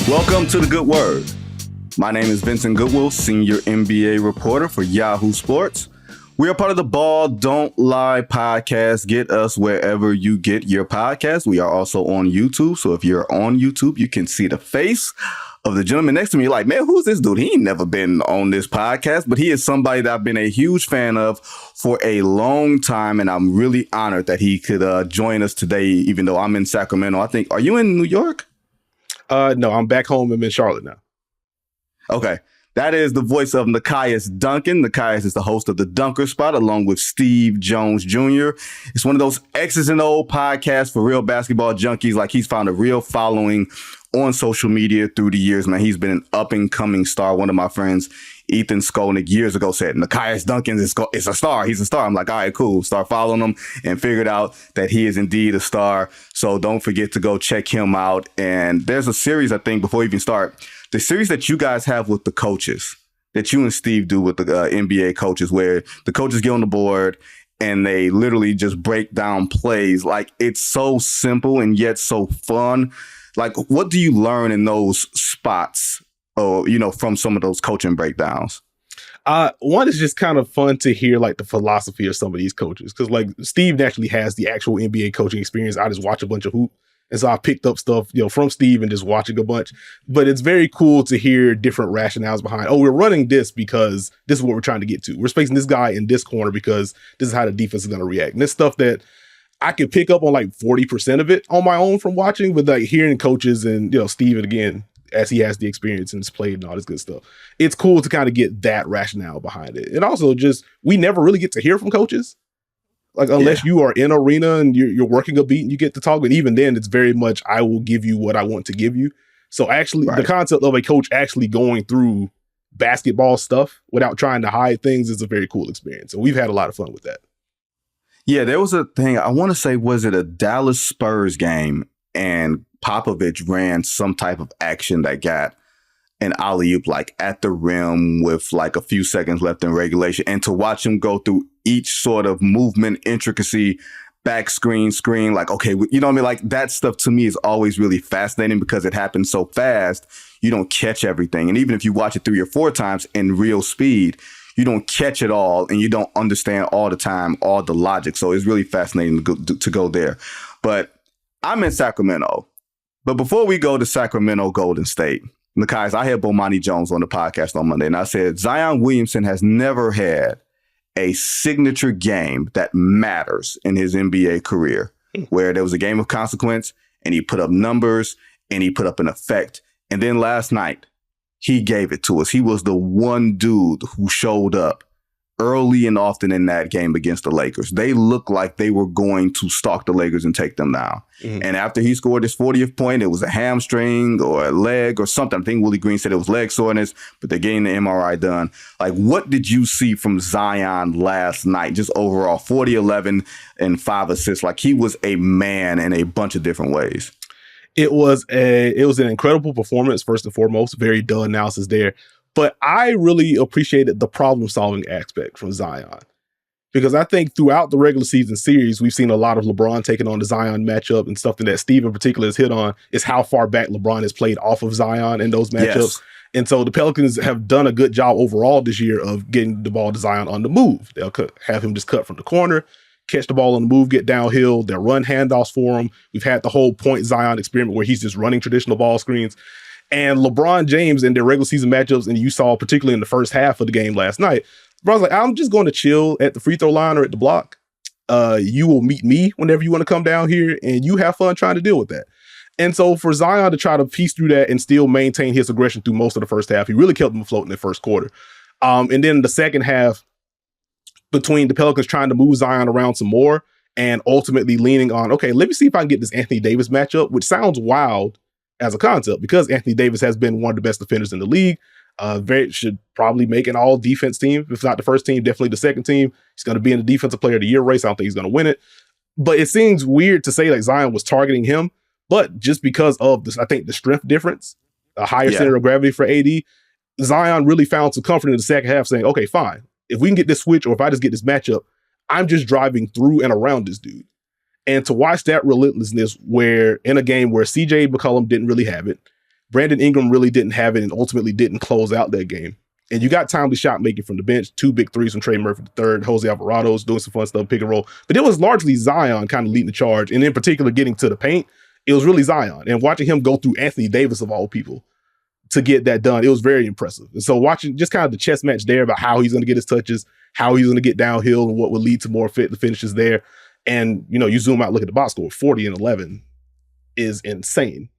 Welcome to The Good Word. My name is Vincent Goodwill, senior NBA reporter for Yahoo Sports. We are part of the Ball Don't Lie podcast. Get us wherever you get your podcast. We are also on YouTube. So if you're on YouTube, you can see the face of the gentleman next to me. Like, man, who's this dude? He ain't never been on this podcast, but he is somebody that I've been a huge fan of for a long time. And I'm really honored that he could join us today, even though I'm in Sacramento. I think, are you in New York? No, I'm back home. I'm in Charlotte now. Okay. That is the voice of Nekias Duncan. Nekias is the host of The Dunker Spot along with Steve Jones Jr. It's one of those X's and O podcasts for real basketball junkies. Like, he's found a real following on social media through the years, man. He's been an up-and-coming star. One of my friends, Ethan Skolnick, years ago said, Nekias Duncan is a star. He's a star. I'm like, all right, cool. Start following him and figured out that he is indeed a star. So don't forget to go check him out. And there's a series, I think, before we even start, the series that you guys have with the coaches, that you and Steve do with the NBA coaches, where the coaches get on the board and they literally just break down plays. Like, it's so simple and yet so fun. Like, what do you learn in those spots, or, from some of those coaching breakdowns? One is just kind of fun to hear, like, the philosophy of some of these coaches. Because, like, Steve naturally has the actual NBA coaching experience. I just watch a bunch of hoop. And so I picked up stuff, from Steve and just watching a bunch. But it's very cool to hear different rationales behind, we're running this because this is what we're trying to get to. We're spacing this guy in this corner because this is how the defense is going to react. And this stuff that I could pick up on like 40% of it on my own from watching, but like hearing coaches and, Steve, and again, as he has the experience and has played and all this good stuff, it's cool to kind of get that rationale behind it. And also just, we never really get to hear from coaches. Like, unless you are in arena and you're working a beat and you get to talk, but even then it's very much, I will give you what I want to give you. So actually the concept of a coach actually going through basketball stuff without trying to hide things is a very cool experience. So we've had a lot of fun with that. Yeah, there was a thing, I want to say, was it a Dallas Spurs game? And Popovich ran some type of action that got an alley-oop, like, at the rim with like a few seconds left in regulation. And to watch him go through each sort of movement, intricacy, back screen, like, okay, you know what I mean? Like, that stuff to me is always really fascinating because it happens so fast, you don't catch everything. And even if you watch it 3 or 4 times in real speed, you don't catch it all and you don't understand all the time, all the logic. So it's really fascinating to go there. But I'm in Sacramento. But before we go to Sacramento, Golden State, Nekias, I had Bomani Jones on the podcast on Monday, and I said Zion Williamson has never had a signature game that matters in his NBA career, where there was a game of consequence and he put up numbers and he put up an effect. And then last night, he gave it to us. He was the one dude who showed up early and often in that game against the Lakers. They looked like they were going to stalk the Lakers and take them down. Mm-hmm. And after he scored his 40th point, it was a hamstring or a leg or something. I think Willie Green said it was leg soreness, but they're getting the MRI done. Like, what did you see from Zion last night? Just overall, 40, 11, and 5 assists. Like, he was a man in a bunch of different ways. It was an incredible performance, first and foremost. Very dull analysis there. But I really appreciated the problem-solving aspect from Zion, because I think throughout the regular season series, we've seen a lot of LeBron taking on the Zion matchup, and something that Steve in particular has hit on is how far back LeBron has played off of Zion in those matchups. Yes. And so the Pelicans have done a good job overall this year of getting the ball to Zion on the move. They'll have him just cut from the corner, catch the ball on the move, get downhill. They'll run handoffs for him. We've had the whole point Zion experiment where he's just running traditional ball screens. And LeBron James in their regular season matchups, and you saw particularly in the first half of the game last night, LeBron's like, I'm just going to chill at the free throw line or at the block. You will meet me whenever you want to come down here, and you have fun trying to deal with that. And so for Zion to try to piece through that and still maintain his aggression through most of the first half, he really kept them afloat in the first quarter. And then the second half, between the Pelicans trying to move Zion around some more and ultimately leaning on, okay, let me see if I can get this Anthony Davis matchup, which sounds wild as a concept because Anthony Davis has been one of the best defenders in the league. Should probably make an all defense team. If not the first team, definitely the second team. He's going to be in the defensive player of the year race. I don't think he's going to win it. But it seems weird to say like Zion was targeting him. But just because of this, I think the strength difference, a higher center of gravity for AD, Zion really found some comfort in the second half saying, okay, fine. If we can get this switch or if I just get this matchup, I'm just driving through and around this dude. And to watch that relentlessness where in a game where CJ McCollum didn't really have it, Brandon Ingram really didn't have it and ultimately didn't close out that game. And you got timely shot making from the bench, 2 big threes from Trey Murphy III, Jose Alvarado's doing some fun stuff, pick and roll. But it was largely Zion kind of leading the charge. And in particular, getting to the paint, it was really Zion. And watching him go through Anthony Davis of all people to get that done, it was very impressive. And so watching just kind of the chess match there about how he's going to get his touches, how he's going to get downhill, and what would lead to more the finishes there. And, you zoom out, look at the box score, 40 and 11 is insane.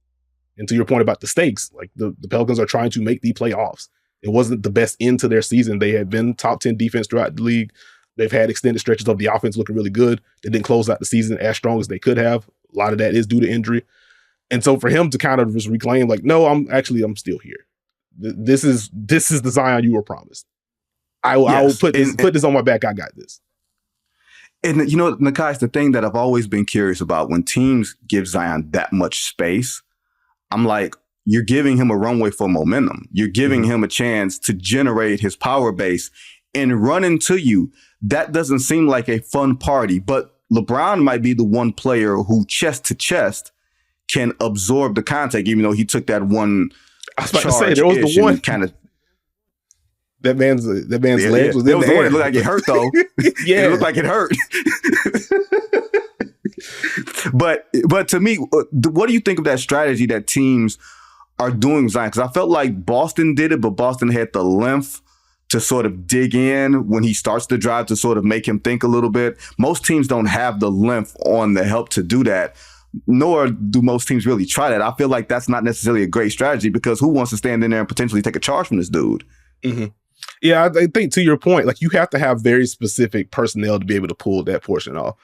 And to your point about the stakes, like the Pelicans are trying to make the playoffs. It wasn't the best end to their season. They had been top 10 defense throughout the league. They've had extended stretches of the offense looking really good. They didn't close out the season as strong as they could have. A lot of that is due to injury. And so for him to kind of just reclaim, like, no, I'm still here. This is the Zion you were promised. I will put this on my back. I got this. And Nekias, the thing that I've always been curious about when teams give Zion that much space, I'm like, you're giving him a runway for momentum. You're giving him a chance to generate his power base and run into you. That doesn't seem like a fun party, but LeBron might be the one player who chest to chest can absorb the contact, even though he took that one. I was about to say, there was the one kind of. That man's legs was in the the air. one. It looked like it hurt though. Yeah, it looked like it hurt. But to me, what do you think of that strategy that teams are doing Zion? Because I felt like Boston did it, but Boston had the length to sort of dig in when he starts the drive to sort of make him think a little bit. Most teams don't have the length on the help to do that, nor do most teams really try that. I feel like that's not necessarily a great strategy because who wants to stand in there and potentially take a charge from this dude? Mm-hmm. Yeah, I think to your point, like you have to have very specific personnel to be able to pull that portion off.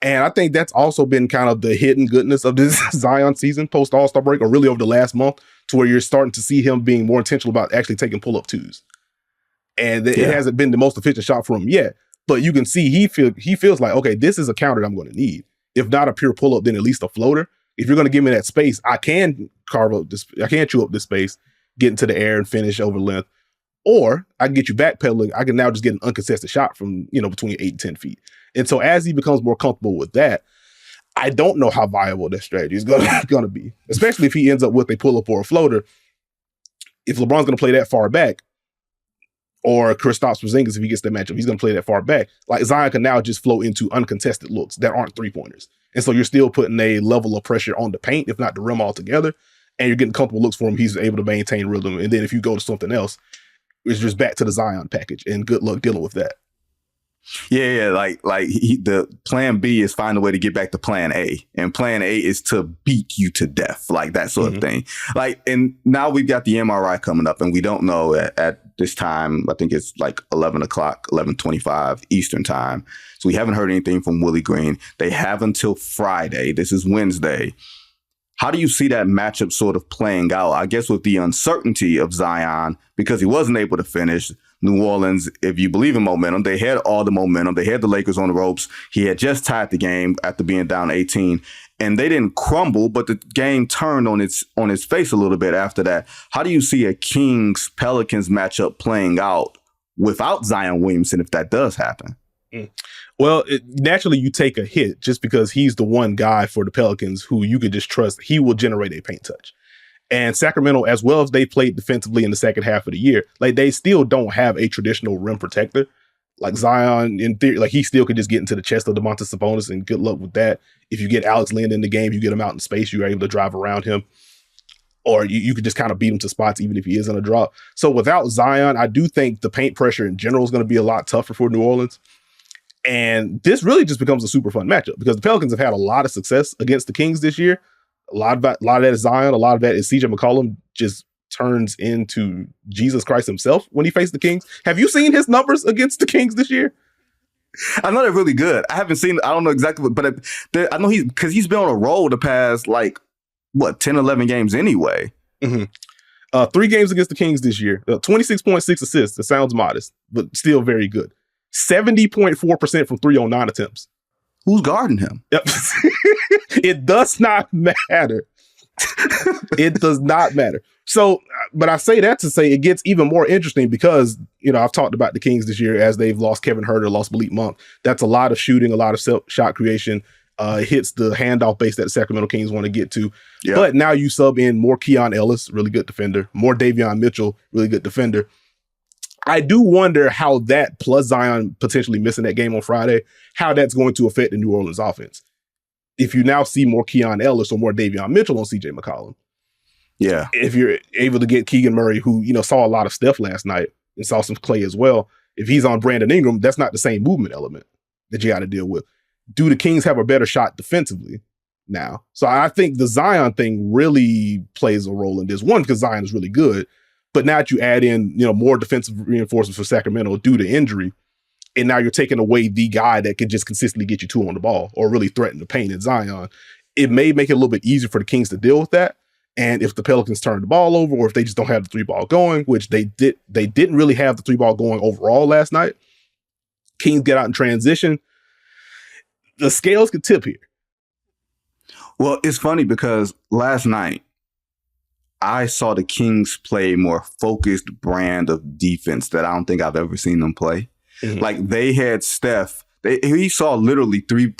And I think that's also been kind of the hidden goodness of this Zion season post All-Star break, or really over the last month, to where you're starting to see him being more intentional about actually taking pull-up twos. And it hasn't been the most efficient shot for him yet, but you can see he feels like, okay, this is a counter that I'm going to need. If not a pure pull-up, then at least a floater. If you're going to give me that space, I can chew up this space, get into the air and finish over length. Or I can get you backpedaling. I can now just get an uncontested shot from, between 8 and 10 feet. And so as he becomes more comfortable with that, I don't know how viable that strategy is going to be, especially if he ends up with a pull-up or a floater. If LeBron's going to play that far back, or Kristaps Porzingis, if he gets that matchup, he's going to play that far back. Like Zion can now just flow into uncontested looks that aren't three-pointers. And so you're still putting a level of pressure on the paint, if not the rim altogether, and you're getting comfortable looks for him. He's able to maintain rhythm. And then if you go to something else, it's just back to the Zion package, and good luck dealing with that. Yeah, the plan B is find a way to get back to plan A, and plan A is to beat you to death, like that sort of thing. Like, and now we've got the MRI coming up, and we don't know at this time. I think it's like 11:25 Eastern time. So we haven't heard anything from Willie Green. They have until Friday. This is Wednesday. How do you see that matchup sort of playing out? I guess with the uncertainty of Zion, because he wasn't able to finish. New Orleans, if you believe in momentum, they had all the momentum. They had the Lakers on the ropes. He had just tied the game after being down 18, and they didn't crumble, but the game turned on its face a little bit after that. How do you see a Kings-Pelicans matchup playing out without Zion Williamson if that does happen? Well, naturally you take a hit just because he's the one guy for the Pelicans who you could just trust he will generate a paint touch. And Sacramento, as well as they played defensively in the second half of the year, like they still don't have a traditional rim protector. Like Zion, in theory, like he still could just get into the chest of Domantas Sabonis, and good luck with that. If you get Alex Len in the game, you get him out in space, you're able to drive around him. Or you could just kind of beat him to spots even if he is on a drop. So without Zion, I do think the paint pressure in general is going to be a lot tougher for New Orleans. And this really just becomes a super fun matchup because the Pelicans have had a lot of success against the Kings this year. A lot of that is Zion. A lot of that is CJ McCollum just turns into Jesus Christ himself when he faced the Kings. Have you seen his numbers against the Kings this year? I know they're really good. I haven't seen, I don't know exactly, but I know because he's been on a roll the past, 10, 11 games anyway. 3 games against the Kings this year. 26.6 assists. It sounds modest, but still very good. 70.4% from 3 on 9 attempts. Who's guarding him? Yep. It does not matter. It does not matter. So, but I say that to say it gets even more interesting because, I've talked about the Kings this year as they've lost Kevin Huerter, lost Malik Monk. That's a lot of shooting, a lot of shot creation. hits the handoff base that the Sacramento Kings want to get to. Yep. But now you sub in more Keon Ellis, really good defender, more Davion Mitchell, really good defender. I do wonder how that, plus Zion potentially missing that game on Friday, how that's going to affect the New Orleans offense. If you now see more Keon Ellis or more Davion Mitchell on CJ McCollum. Yeah. If you're able to get Keegan Murray, who, saw a lot of Steph last night and saw some Clay as well, if he's on Brandon Ingram, that's not the same movement element that you got to deal with. Do the Kings have a better shot defensively now? So I think the Zion thing really plays a role in this. One, because Zion is really good, but now that you add in, more defensive reinforcements for Sacramento due to injury, and now you're taking away the guy that could just consistently get you two on the ball or really threaten the paint in Zion, it may make it a little bit easier for the Kings to deal with that. And if the Pelicans turn the ball over, or if they just don't have the three ball going, which they didn't really have the three ball going overall last night, Kings get out in transition, the scales could tip here. Well, it's funny because last night I saw the Kings play a more focused brand of defense that I don't think I've ever seen them play. Mm-hmm. Like they had Steph. He saw literally three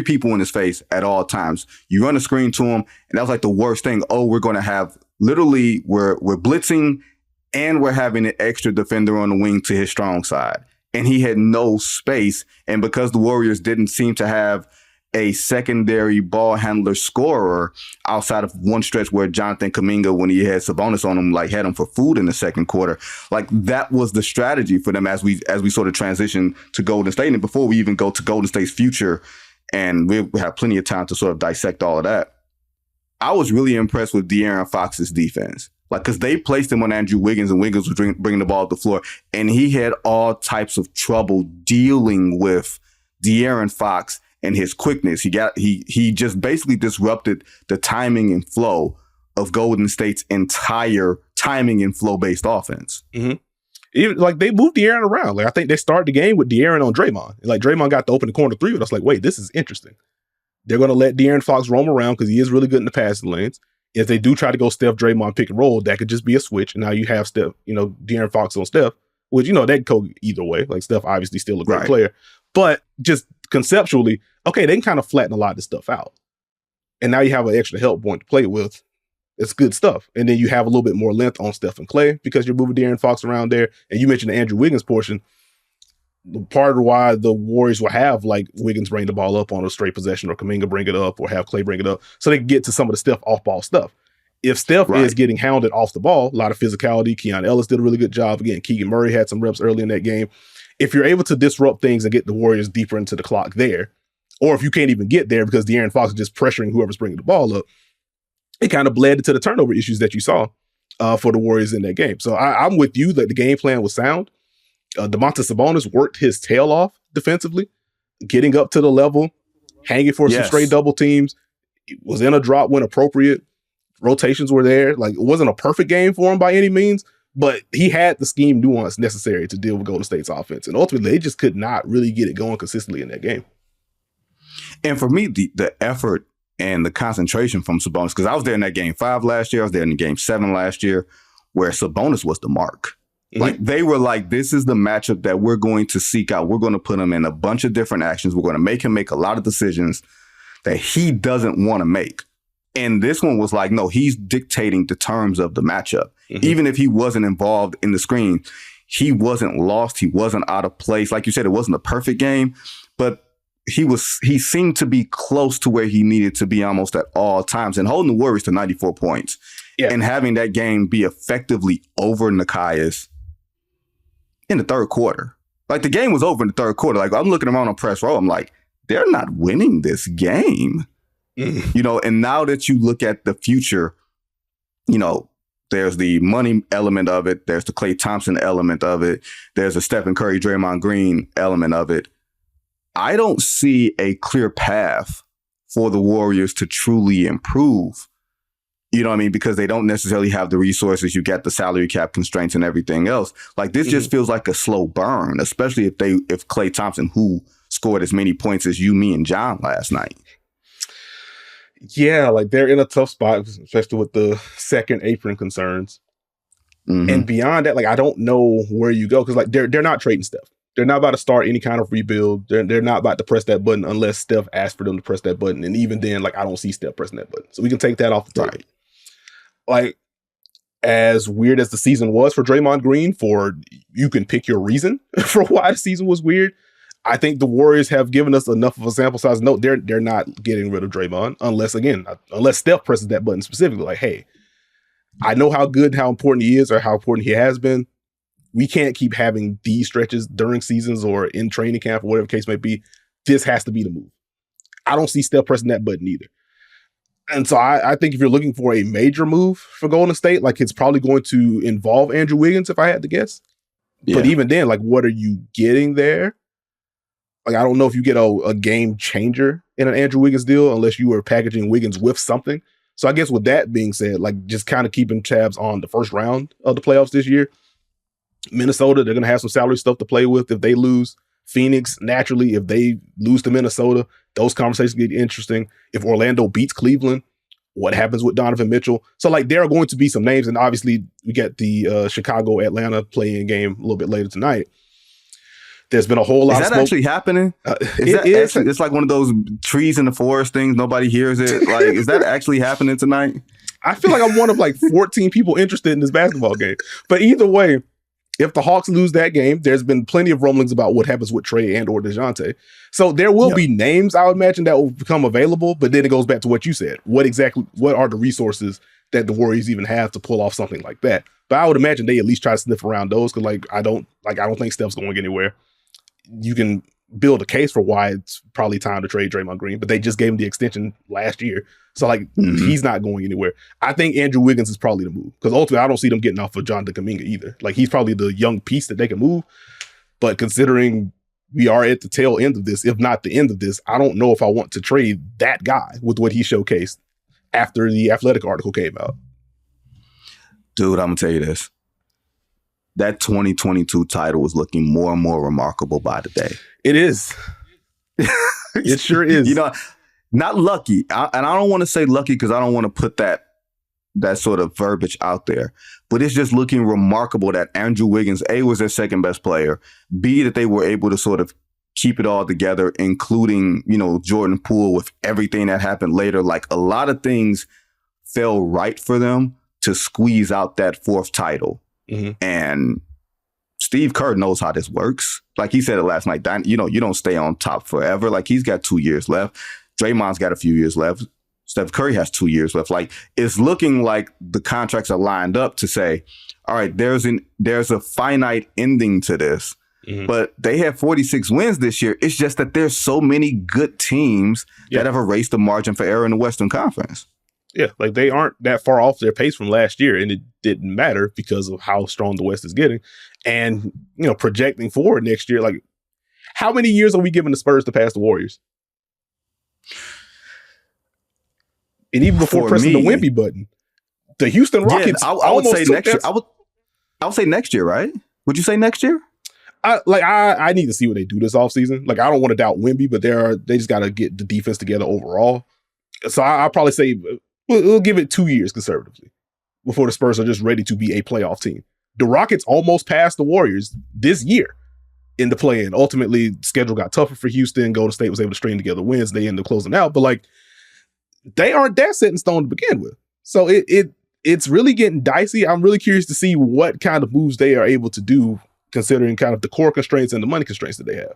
people in his face at all times. You run a screen to him, and that was like the worst thing. Oh, we're going to have literally we're blitzing, and we're having an extra defender on the wing to his strong side. And he had no space. And because the Warriors didn't seem to have a secondary ball handler scorer outside of one stretch where Jonathan Kuminga, when he had Sabonis on him, like had him for food in the second quarter, like that was the strategy for them as we sort of transition to Golden State. And before we even go to Golden State's future, and we have plenty of time to sort of dissect all of that, I was really impressed with De'Aaron Fox's defense. Like, because they placed him on Andrew Wiggins, and Wiggins was bringing the ball to the floor, and he had all types of trouble dealing with De'Aaron Fox and his quickness. He just basically disrupted the timing and flow of Golden State's entire timing and flow based offense. Mm-hmm. Even like they moved De'Aaron around. Like I think they started the game with De'Aaron on Draymond. And like Draymond got to open the corner three, and I was like, wait, this is interesting. They're going to let De'Aaron Fox roam around because he is really good in the passing lanes. If they do try to go Steph Draymond pick and roll, that could just be a switch. And now you have Steph, De'Aaron Fox on Steph, which, that could go either way. Like Steph obviously still a great player. But just conceptually, okay, they can kind of flatten a lot of this stuff out. And now you have an extra help point to play with. It's good stuff. And then you have a little bit more length on Steph and Clay because you're moving De'Aaron Fox around there. And you mentioned the Andrew Wiggins portion. Part of why the Warriors will have like Wiggins bring the ball up on a straight possession, or Kuminga bring it up, or have Clay bring it up, so they can get to some of the Steph off-ball stuff. If Steph is getting hounded off the ball, a lot of physicality, Keon Ellis did a really good job. Again, Keegan Murray had some reps early in that game. If you're able to disrupt things and get the Warriors deeper into the clock there, or if you can't even get there because De'Aaron Fox is just pressuring whoever's bringing the ball up, it kind of bled into the turnover issues that you saw for the Warriors in that game. So I'm with you that the game plan was sound. Domantas Sabonis worked his tail off defensively, getting up to the level, hanging for some straight double teams. It was in a drop when appropriate. Rotations were there. Like, it wasn't a perfect game for him by any means, but he had the scheme nuance necessary to deal with Golden State's offense. And ultimately, they just could not really get it going consistently in that game. And for me, the effort and the concentration from Sabonis, because I was there in that game 5 last year, I was there in game 7 last year, where Sabonis was the mark. Mm-hmm. Like, they were like, this is the matchup that we're going to seek out. We're going to put him in a bunch of different actions. We're going to make him make a lot of decisions that he doesn't want to make. And this one was like, no, he's dictating the terms of the matchup. Mm-hmm. Even if he wasn't involved in the screen, he wasn't lost. He wasn't out of place. Like you said, it wasn't a perfect game, but he seemed to be close to where he needed to be almost at all times, and holding the Warriors to 94 points and having that game be effectively over Nekias in the third quarter. Like, the game was over in the third quarter. Like, I'm looking around on press row. I'm like, they're not winning this game. And now that you look at the future, there's the money element of it. There's the Klay Thompson element of it. There's a Stephen Curry, Draymond Green element of it. I don't see a clear path for the Warriors to truly improve. You know what I mean? Because they don't necessarily have the resources. You got the salary cap constraints and everything else. Like, this just feels like a slow burn, especially if Klay Thompson, who scored as many points as you, me, and John last night. Yeah, like, they're in a tough spot, especially with the second apron concerns. Mm-hmm. And beyond that, like, I don't know where you go, because like they're not trading Steph. They're not about to start any kind of rebuild. They're not about to press that button unless Steph asks for them to press that button. And even then, like, I don't see Steph pressing that button. So we can take that off the table. Right. Like, as weird as the season was for Draymond Green, you can pick your reason for why the season was weird. I think the Warriors have given us enough of a sample size. No, they're not getting rid of Draymond unless Steph presses that button specifically. Like, hey, I know how good and how important he is or how important he has been. We can't keep having these stretches during seasons or in training camp or whatever the case may be. This has to be the move. I don't see Steph pressing that button either. And so I think if you're looking for a major move for Golden State, like, it's probably going to involve Andrew Wiggins, if I had to guess. Yeah. But even then, like, what are you getting there? Like, I don't know if you get a game changer in an Andrew Wiggins deal unless you are packaging Wiggins with something. So I guess with that being said, like, just kind of keeping tabs on the first round of the playoffs this year. Minnesota, they're going to have some salary stuff to play with if they lose. Phoenix, naturally, if they lose to Minnesota, those conversations get interesting. If Orlando beats Cleveland, what happens with Donovan Mitchell? So, like, there are going to be some names, and obviously we get the Chicago-Atlanta play-in game a little bit later tonight. There's been a whole lot of smoke. Is that actually happening? It's like one of those trees in the forest things. Nobody hears it. Like, is that actually happening tonight? I feel like I'm one of like 14 people interested in this basketball game. But either way, if the Hawks lose that game, there's been plenty of rumblings about what happens with Trey and or DeJounte. So there will be names, I would imagine, that will become available. But then it goes back to what you said. What are the resources that the Warriors even have to pull off something like that? But I would imagine they at least try to sniff around those, because I don't think Steph's going anywhere. You can build a case for why it's probably time to trade Draymond Green, but they just gave him the extension last year. So, like, he's not going anywhere. I think Andrew Wiggins is probably the move, because ultimately I don't see them getting off of Jonathan Kuminga either. Like, he's probably the young piece that they can move. But considering we are at the tail end of this, if not the end of this, I don't know if I want to trade that guy with what he showcased after the Athletic article came out. Dude, I'm going to tell you this. That 2022 title was looking more and more remarkable by the day. It is. It sure is. You know, not lucky. And I don't want to say lucky because I don't want to put that sort of verbiage out there. But it's just looking remarkable that Andrew Wiggins, A, was their second best player. B, that they were able to sort of keep it all together, including, you know, Jordan Poole with everything that happened later. Like, a lot of things fell right for them to squeeze out that fourth title. Mm-hmm. And Steve Kerr knows how this works. Like he said it last night, you know, you don't stay on top forever. Like, he's got 2 years left. Draymond's got a few years left. Steph Curry has 2 years left. Like, it's looking like the contracts are lined up to say, all right, there's a finite ending to this. Mm-hmm. But they have 46 wins this year. It's just that there's so many good teams that have erased the margin for error in the Western Conference. Yeah, like, they aren't that far off their pace from last year, and it didn't matter because of how strong the West is getting. And, you know, projecting forward next year, like, how many years are we giving the Spurs to pass the Warriors? And even before pressing the Wimpy button, the Houston Rockets. I would say next year. I would say next year, right? Would you say next year? I need to see what they do this offseason. Like, I don't want to doubt Wemby, but they just got to get the defense together overall. So I'll probably say we'll give it 2 years conservatively before the Spurs are just ready to be a playoff team. The Rockets almost passed the Warriors this year in the play-in. Ultimately, the schedule got tougher for Houston. Golden State was able to string together wins. They ended up closing out. But, like, they aren't that set in stone to begin with. So it's really getting dicey. I'm really curious to see what kind of moves they are able to do, considering kind of the core constraints and the money constraints that they have.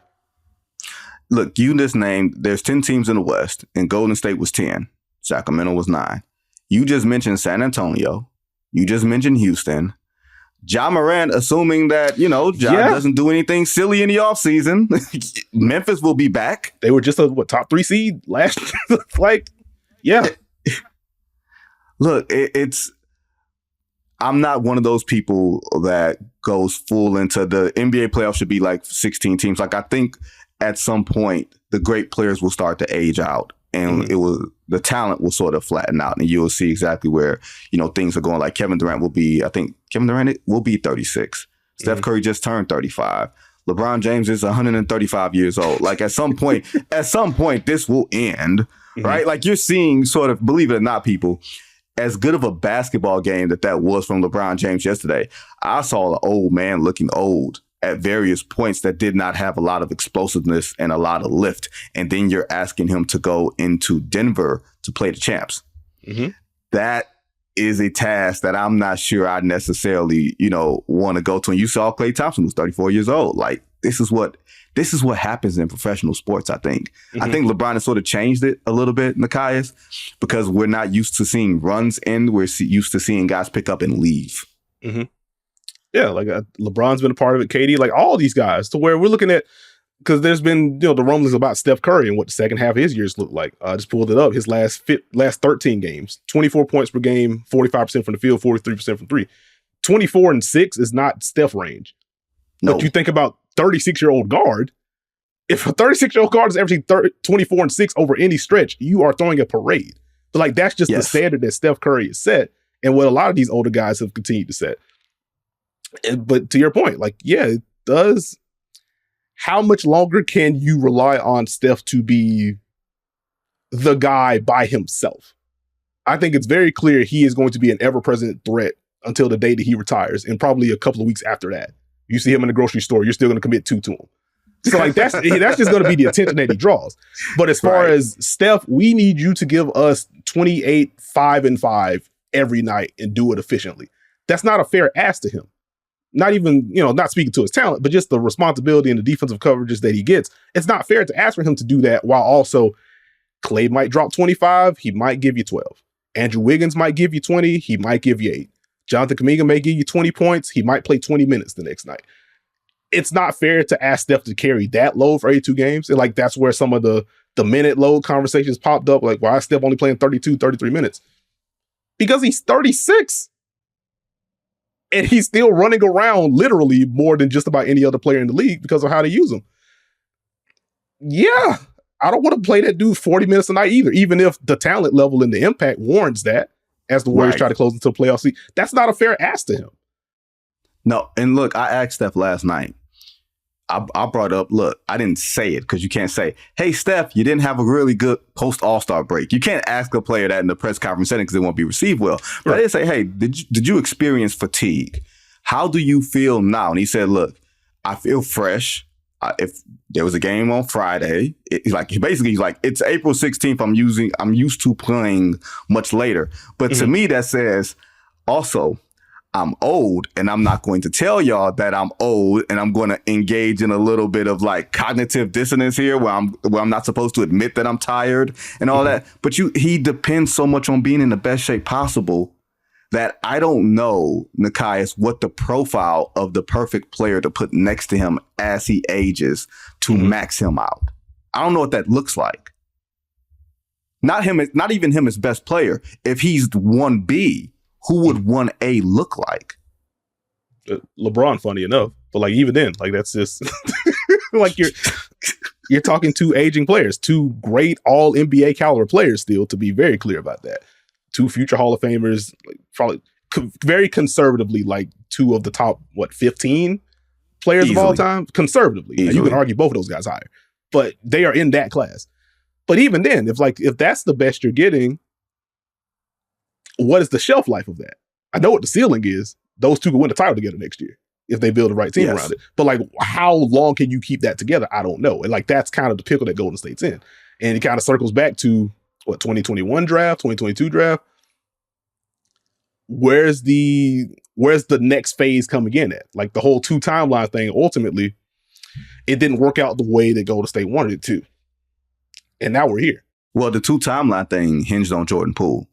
Look, you just named, there's 10 teams in the West, and Golden State was 10. Sacramento was 9. You just mentioned San Antonio. You just mentioned Houston. Ja Morant, assuming that, you know, doesn't do anything silly in the offseason. Memphis will be back. They were just a top 3 seed last like, yeah. Look, it's I'm not one of those people that goes full into the NBA playoffs should be like 16 teams. Like, I think at some point the great players will start to age out, and the talent will sort of flatten out, and you'll see exactly where, you know, things are going. Like, Kevin Durant will be 36. Steph Curry just turned 35. LeBron James is 135 years old. Like, at some point, this will end, right? Like, you're seeing sort of, believe it or not, people, as good of a basketball game that was from LeBron James yesterday, I saw an old man looking old at various points that did not have a lot of explosiveness and a lot of lift. And then you're asking him to go into Denver to play the champs. Mm-hmm. That is a task that I'm not sure I necessarily, want to go to. And you saw Klay Thompson, who's 34 years old. Like, this is what happens in professional sports, I think. Mm-hmm. I think LeBron has sort of changed it a little bit, Nekias, because we're not used to seeing runs end. We're used to seeing guys pick up and leave. Mm-hmm. Yeah, like LeBron's been a part of it, KD, like all these guys, to where we're looking at, because there's been, the rumblings about Steph Curry and what the second half of his years looked like. I just pulled it up. His last 13 games, 24 points per game, 45% from the field, 43% from three. 24 and 6 is not Steph range. No. But you think about 36-year-old guard, if a 36-year-old guard is averaging 24 and 6 over any stretch, you are throwing a parade. But like, that's just the standard that Steph Curry has set, and what a lot of these older guys have continued to set. But to your point, like, yeah, it does. How much longer can you rely on Steph to be the guy by himself? I think it's very clear he is going to be an ever-present threat until the day that he retires, and probably a couple of weeks after that. You see him in the grocery store, you're still going to commit two to him. So like that's just going to be the attention that he draws. But as far as Steph, we need you to give us 28, 5 and 5 every night and do it efficiently. That's not a fair ask to him. Not even, not speaking to his talent, but just the responsibility and the defensive coverages that he gets. It's not fair to ask for him to do that while also Klay might drop 25. He might give you 12. Andrew Wiggins might give you 20. He might give you 8. Jonathan Kuminga may give you 20 points. He might play 20 minutes the next night. It's not fair to ask Steph to carry that load for 82 games. And like, that's where some of the minute load conversations popped up. Like, why is Steph only playing 32, 33 minutes? Because he's 36. And he's still running around literally more than just about any other player in the league because of how they use him. Yeah, I don't want to play that dude 40 minutes a night either, even if the talent level and the impact warrants that as the Warriors try to close into the playoff seat. That's not a fair ask to him. No, and look, I asked Steph last night. I brought up, look, I didn't say it because you can't say, hey, Steph, you didn't have a really good post-All-Star break. You can't ask a player that in the press conference setting because it won't be received well. But I did say, hey, did you experience fatigue? How do you feel now? And he said, look, I feel fresh. If there was a game on Friday, he's like, it's April 16th. I'm used to playing much later. But to me, that says also, I'm old, and I'm not going to tell y'all that I'm old, and I'm going to engage in a little bit of like cognitive dissonance here where I'm not supposed to admit that I'm tired and all that. But he depends so much on being in the best shape possible that I don't know, Nekias, what the profile of the perfect player to put next to him as he ages to max him out. I don't know what that looks like. Not even him as best player. If he's 1B, who would 1A look like? LeBron, funny enough. But like, even then, like, that's just like you're talking two aging players, two great all NBA caliber players still, to be very clear about that. Two future Hall of Famers, like, probably very conservatively, like two of the top, 15 players of all time? Conservatively. Now, you can argue both of those guys higher, but they are in that class. But even then, if that's the best you're getting, what is the shelf life of that? I know what the ceiling is. Those two can win the title together next year if they build the right team around it. But like, how long can you keep that together? I don't know. And like, that's kind of the pickle that Golden State's in. And it kind of circles back to 2021 draft, 2022 draft. Where's the next phase coming in at? Like, the whole 2 timeline thing, ultimately, it didn't work out the way that Golden State wanted it to. And now we're here. Well, the 2 timeline thing hinged on Jordan Poole,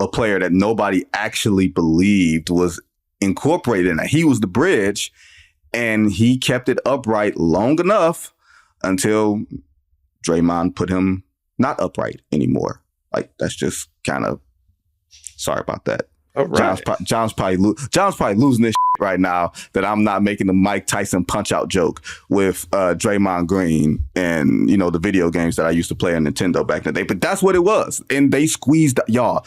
a player that nobody actually believed was incorporated in that. He was the bridge, and he kept it upright long enough until Draymond put him not upright anymore. Like, that's just kind of, sorry about that. Right. John's probably losing this shit right now that I'm not making the Mike Tyson punch-out joke with Draymond Green and, the video games that I used to play on Nintendo back in the day. But that's what it was. And they squeezed y'all.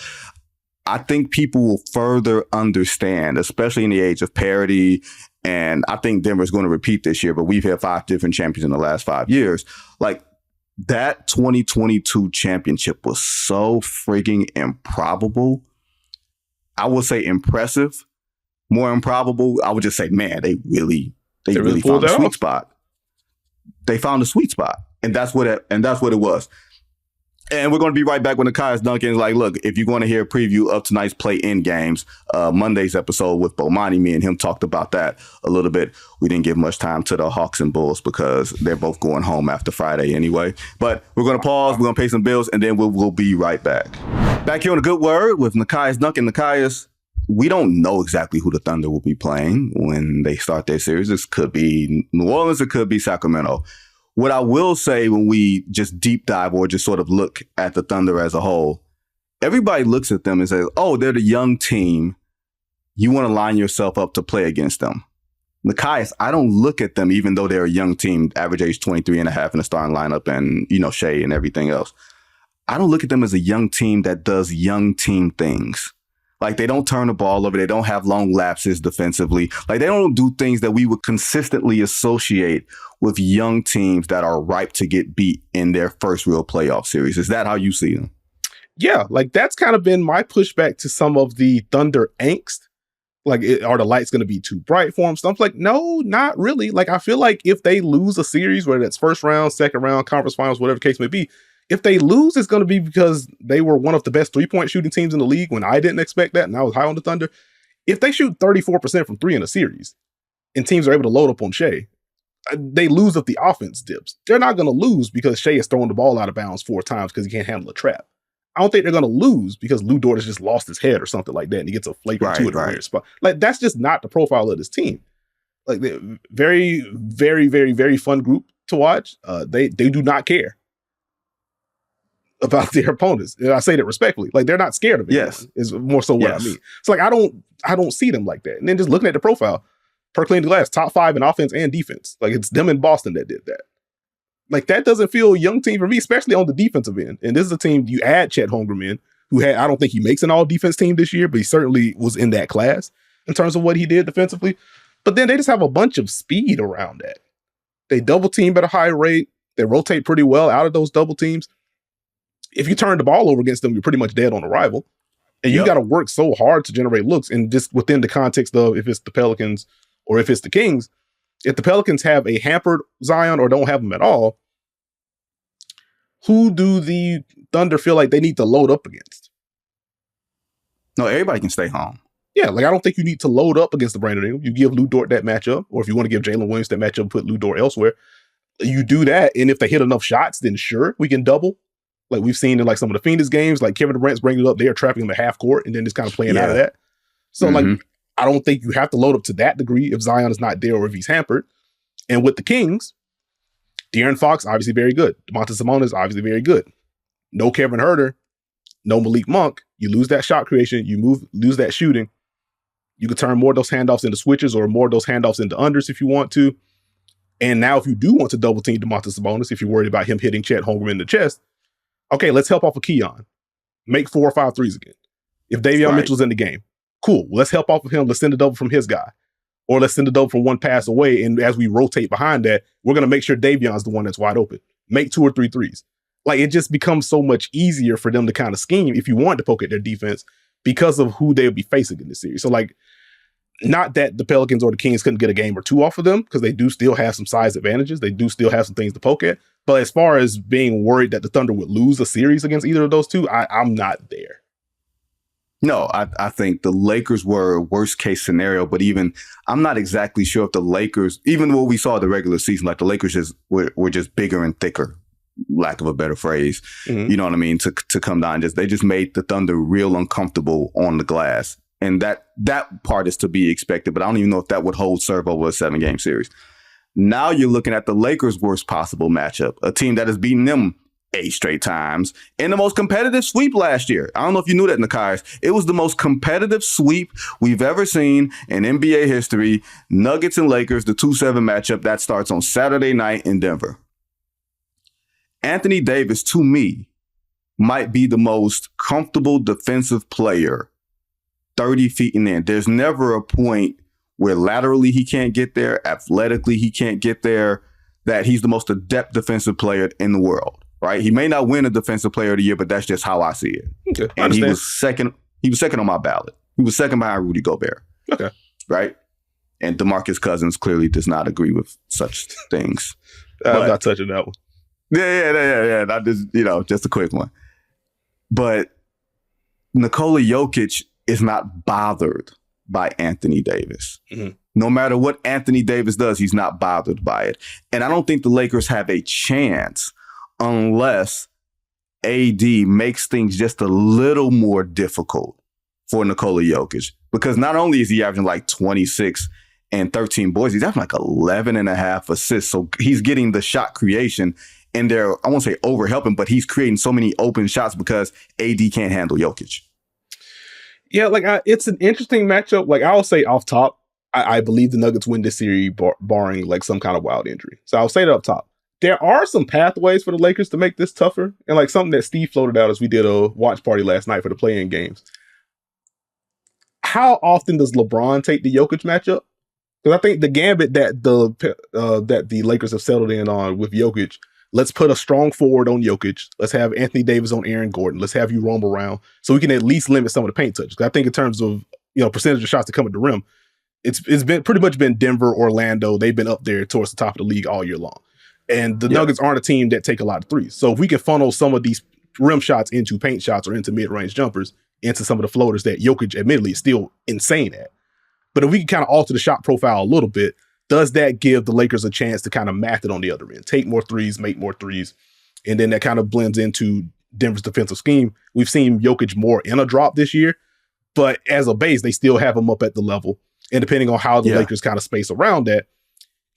I think people will further understand, especially in the age of parity. And I think Denver's going to repeat this year, but we've had 5 different champions in the last 5 years. Like, that 2022 championship was so freaking improbable. I would say impressive. More improbable, I would just say, man, they really, They really found a sweet spot. They found a sweet spot. And that's what it was. And we're going to be right back when Nekias Duncan is like, look, if you want to hear a preview of tonight's play-in games, Monday's episode with Bomani, me and him talked about that a little bit. We didn't give much time to the Hawks and Bulls because they're both going home after Friday anyway. But we're going to pause, we're going to pay some bills, and then we'll be right back. Back here on A Good Word with Nekias Duncan. Nekias, we don't know exactly who the Thunder will be playing when they start their series. This could be New Orleans, it could be Sacramento. What I will say when we just deep dive or just sort of look at the Thunder as a whole, everybody looks at them and says, oh, they're the young team. You want to line yourself up to play against them. Nekias, I don't look at them, even though they're a young team, average age 23 and a half in the starting lineup and, Shea and everything else. I don't look at them as a young team that does young team things. Like, they don't turn the ball over. They don't have long lapses defensively. Like, they don't do things that we would consistently associate with young teams that are ripe to get beat in their first real playoff series. Is that how you see them? Yeah, like, that's kind of been my pushback to some of the Thunder angst. Like, are the lights going to be too bright for them? Stuff like, no, not really. Like, I feel like if they lose a series, whether that's first round, second round, conference finals, whatever the case may be, if they lose, it's going to be because they were one of the best three-point shooting teams in the league when I didn't expect that, and I was high on the Thunder. If they shoot 34% from three in a series, and teams are able to load up on Shea, they lose if the offense dips. They're not going to lose because Shea is throwing the ball out of bounds 4 times because he can't handle a trap. I don't think they're going to lose because Lou Dort has just lost his head or something like that, and he gets a flagrant 2 at a weird spot. Like, that's just not the profile of this team. Like, they're very, very, very, very fun group to watch. They do not care about their opponents. And I say that respectfully. Like, they're not scared of it. Yes. Is more so what I mean. It's like, I don't see them like that. And then just looking at the profile, per clean glass, top 5 in offense and defense. Like, it's them in Boston that did that. Like, that doesn't feel young team for me, especially on the defensive end. And this is a team you add Chet Holmgren in, who I don't think he makes an all defense team this year, but he certainly was in that class in terms of what he did defensively. But then they just have a bunch of speed around that. They double team at a high rate. They rotate pretty well out of those double teams. If you turn the ball over against them, you're pretty much dead on arrival. And you got to work so hard to generate looks. And just within the context of if it's the Pelicans or if it's the Kings, if the Pelicans have a hampered Zion or don't have him at all, who do the Thunder feel like they need to load up against? No, everybody can stay home. Yeah, like, I don't think you need to load up against the Brandon Ingram. You give Lou Dort that matchup, or if you want to give Jalen Williams that matchup, put Lou Dort elsewhere. You do that, and if they hit enough shots, then sure, we can double. Like we've seen in like some of the Phoenix games, like Kevin Durant's bringing it up, they are trapping him at half court and then just kind of playing out of that. So like, I don't think you have to load up to that degree if Zion is not there or if he's hampered. And with the Kings, De'Aaron Fox, obviously very good. Domantas Sabonis, obviously very good. No Kevin Huerter, no Malik Monk. You lose that shot creation, lose that shooting. You can turn more of those handoffs into switches or more of those handoffs into unders if you want to. And now if you do want to double team Domantas Sabonis, if you're worried about him hitting Chet Holmgren in the chest, okay, let's help off of Keon. Make 4 or 5 threes again. If Davion Mitchell's in the game, cool. Let's help off of him. Let's send a double from his guy. Or let's send a double from one pass away. And as we rotate behind that, we're going to make sure Davion's the one that's wide open. Make 2 or 3 threes. Like, it just becomes so much easier for them to kind of scheme if you want to poke at their defense because of who they'll be facing in this series. So, like, not that the Pelicans or the Kings couldn't get a game or 2 off of them, because they do still have some size advantages. They do still have some things to poke at. But as far as being worried that the Thunder would lose a series against either of those two, I'm not there. No, I think the Lakers were a worst case scenario, but even I'm not exactly sure if the Lakers, even what we saw the regular season, like the Lakers just were just bigger and thicker, lack of a better phrase. You know what I mean? To come down, they just made the Thunder real uncomfortable on the glass. And that part is to be expected, but I don't even know if that would serve over a 7-game series. Now you're looking at the Lakers' worst possible matchup, a team that has beaten them 8 straight times in the most competitive sweep last year. I don't know if you knew that, Nekias. It was the most competitive sweep we've ever seen in NBA history. Nuggets and Lakers, the 2-7 matchup that starts on Saturday night in Denver. Anthony Davis, to me, might be the most comfortable defensive player 30 feet in there. There's never a point where laterally he can't get there, athletically he can't get there, that he's the most adept defensive player in the world, right? He may not win a defensive player of the year, but that's just how I see it. Okay, and he was second on my ballot. He was second behind Rudy Gobert. Okay. Right? And DeMarcus Cousins clearly does not agree with such things. I'm not touching that one. Yeah. Not just, just a quick one. But Nikola Jokic is not bothered by Anthony Davis. Mm-hmm. No matter what Anthony Davis does, he's not bothered by it. And I don't think the Lakers have a chance unless AD makes things just a little more difficult for Nikola Jokic. Because not only is he averaging like 26 and 13 boards, he's having like 11 and a half assists. So he's getting the shot creation and they're, I won't say over helping, but he's creating so many open shots because AD can't handle Jokic. Yeah, it's an interesting matchup. Like I'll say off top, I believe the Nuggets win this series barring like some kind of wild injury. So I'll say that up top. There are some pathways for the Lakers to make this tougher. And like something that Steve floated out as we did a watch party last night for the play-in games. How often does LeBron take the Jokic matchup? Because I think the gambit that the Lakers have settled in on with Jokic, let's put a strong forward on Jokic. Let's have Anthony Davis on Aaron Gordon. Let's have you roam around so we can at least limit some of the paint touches. I think in terms of percentage of shots that come at the rim, it's been pretty much been Denver, Orlando. They've been up there towards the top of the league all year long. And the Nuggets aren't a team that take a lot of threes. So if we can funnel some of these rim shots into paint shots or into mid-range jumpers, into some of the floaters that Jokic admittedly is still insane at. But if we can kind of alter the shot profile a little bit, does that give the Lakers a chance to kind of math it on the other end? Take more threes, make more threes. And then that kind of blends into Denver's defensive scheme. We've seen Jokic more in a drop this year, but as a base, they still have him up at the level. And depending on how the Lakers kind of space around that,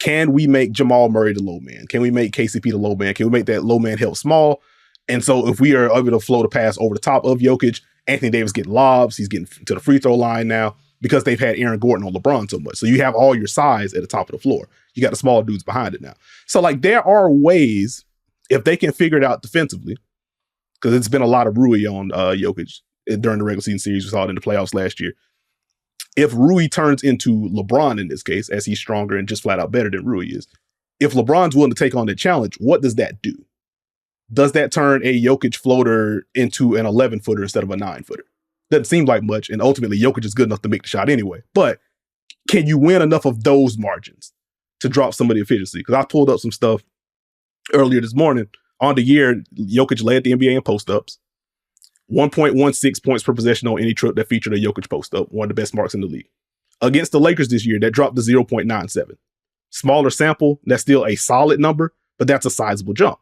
can we make Jamal Murray the low man? Can we make KCP the low man? Can we make that low man help small? And so if we are able to float a pass over the top of Jokic, Anthony Davis getting lobs, he's getting to the free throw line now because they've had Aaron Gordon on LeBron so much. So you have all your size at the top of the floor. You got the small dudes behind it now. So like there are ways, if they can figure it out defensively, because it's been a lot of Rui on Jokic during the regular season series. We saw it in the playoffs last year. If Rui turns into LeBron in this case, as he's stronger and just flat out better than Rui is, if LeBron's willing to take on that challenge, what does that do? Does that turn a Jokic floater into an 11-footer instead of a 9-footer? Doesn't seem like much, and ultimately Jokic is good enough to make the shot anyway. But can you win enough of those margins to drop some of the efficiency? Because I pulled up some stuff earlier this morning. On the year, Jokic led the NBA in post-ups. 1.16 points per possession on any trip that featured a Jokic post-up, one of the best marks in the league. Against the Lakers this year, that dropped to 0.97. Smaller sample, that's still a solid number, but that's a sizable jump.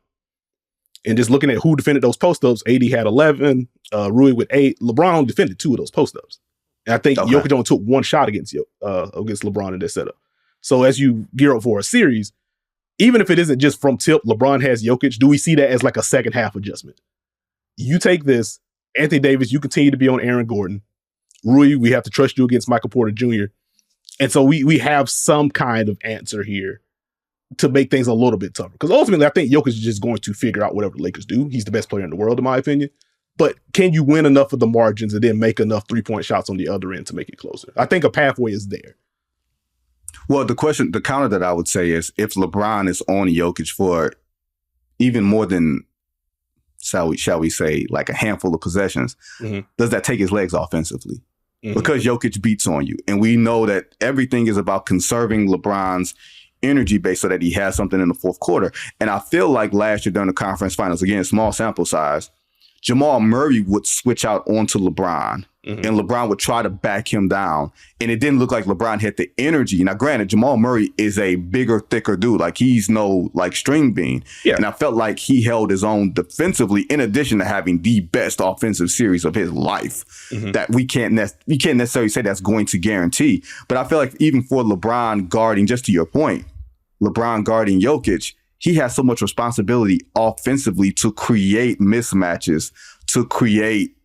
And just looking at who defended those post-ups, AD had 11, Rui with 8. LeBron only defended 2 of those post-ups. And I think Jokic only took 1 shot against LeBron in that setup. So as you gear up for a series, even if it isn't just from tip, LeBron has Jokic, do we see that as like a second half adjustment? You take this, Anthony Davis, you continue to be on Aaron Gordon. Rui, we have to trust you against Michael Porter Jr. And so we have some kind of answer here to make things a little bit tougher. Because ultimately, I think Jokic is just going to figure out whatever the Lakers do. He's the best player in the world, in my opinion. But can you win enough of the margins and then make enough three-point shots on the other end to make it closer? I think a pathway is there. Well, the counter that I would say is if LeBron is on Jokic for even more than, shall we say, like a handful of possessions, does that take his legs offensively? Because Jokic beats on you. And we know that everything is about conserving LeBron's energy base so that he has something in the fourth quarter. And I feel like last year during the conference finals, again, small sample size, Jamal Murray would switch out onto LeBron and LeBron would try to back him down. And it didn't look like LeBron had the energy. Now, granted, Jamal Murray is a bigger, thicker dude. Like he's no like string bean. Yeah. And I felt like he held his own defensively in addition to having the best offensive series of his life that we can't necessarily say that's going to guarantee. But I feel like even for LeBron guarding, just to your point, LeBron guarding Jokic, he has so much responsibility offensively to create mismatches, to create,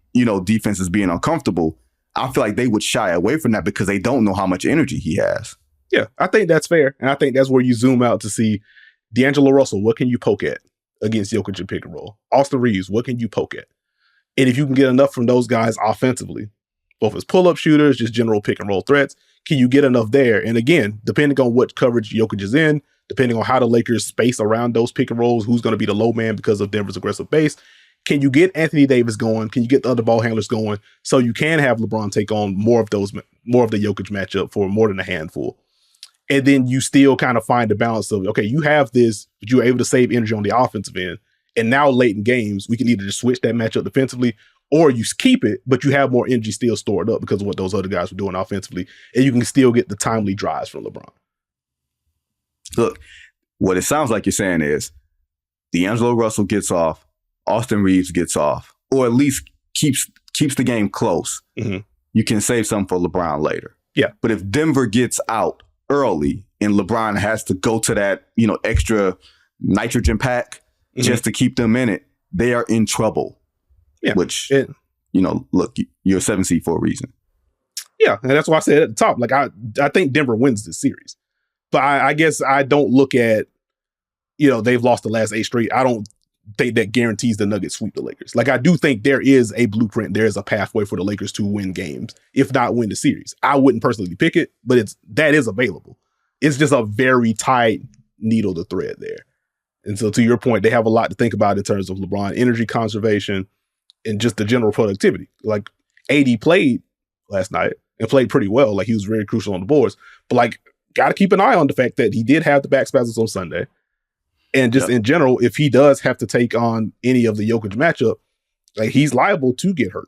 defenses being uncomfortable. I feel like they would shy away from that because they don't know how much energy he has. Yeah, I think that's fair. And I think that's where you zoom out to see D'Angelo Russell, what can you poke at against Jokic and pick and roll? Austin Reeves, what can you poke at? And if you can get enough from those guys offensively, both as pull-up shooters, just general pick and roll threats, can you get enough there? And again, depending on what coverage Jokic is in, depending on how the Lakers space around those pick and rolls, who's going to be the low man because of Denver's aggressive base, can you get Anthony Davis going? Can you get the other ball handlers going so you can have LeBron take on more of the Jokic matchup for more than a handful? And then you still kind of find the balance of, okay, you have this, but you're able to save energy on the offensive end. And now late in games, we can either just switch that matchup defensively, or you keep it, but you have more energy still stored up because of what those other guys were doing offensively. And you can still get the timely drives from LeBron. Look, what it sounds like you're saying is D'Angelo Russell gets off, Austin Reeves gets off, or at least keeps the game close. Mm-hmm. You can save some for LeBron later. Yeah. But if Denver gets out early and LeBron has to go to that, extra nitrogen pack just to keep them in it, they are in trouble. Yeah. Which, look, you're a 7 seed for a reason. Yeah. And that's why I said at the top, like, I think Denver wins this series. But I guess I don't look at, they've lost the last 8 straight. I don't think that guarantees the Nuggets sweep the Lakers. Like, I do think there is a blueprint. There is a pathway for the Lakers to win games, if not win the series. I wouldn't personally pick it, but that is available. It's just a very tight needle to thread there. And so to your point, they have a lot to think about in terms of LeBron energy conservation and just the general productivity. Like, AD played last night and played pretty well. Like, he was very crucial on the boards. But, like, got to keep an eye on the fact that he did have the back spasms on Sunday. And just in general, if he does have to take on any of the Jokic matchup, like, he's liable to get hurt.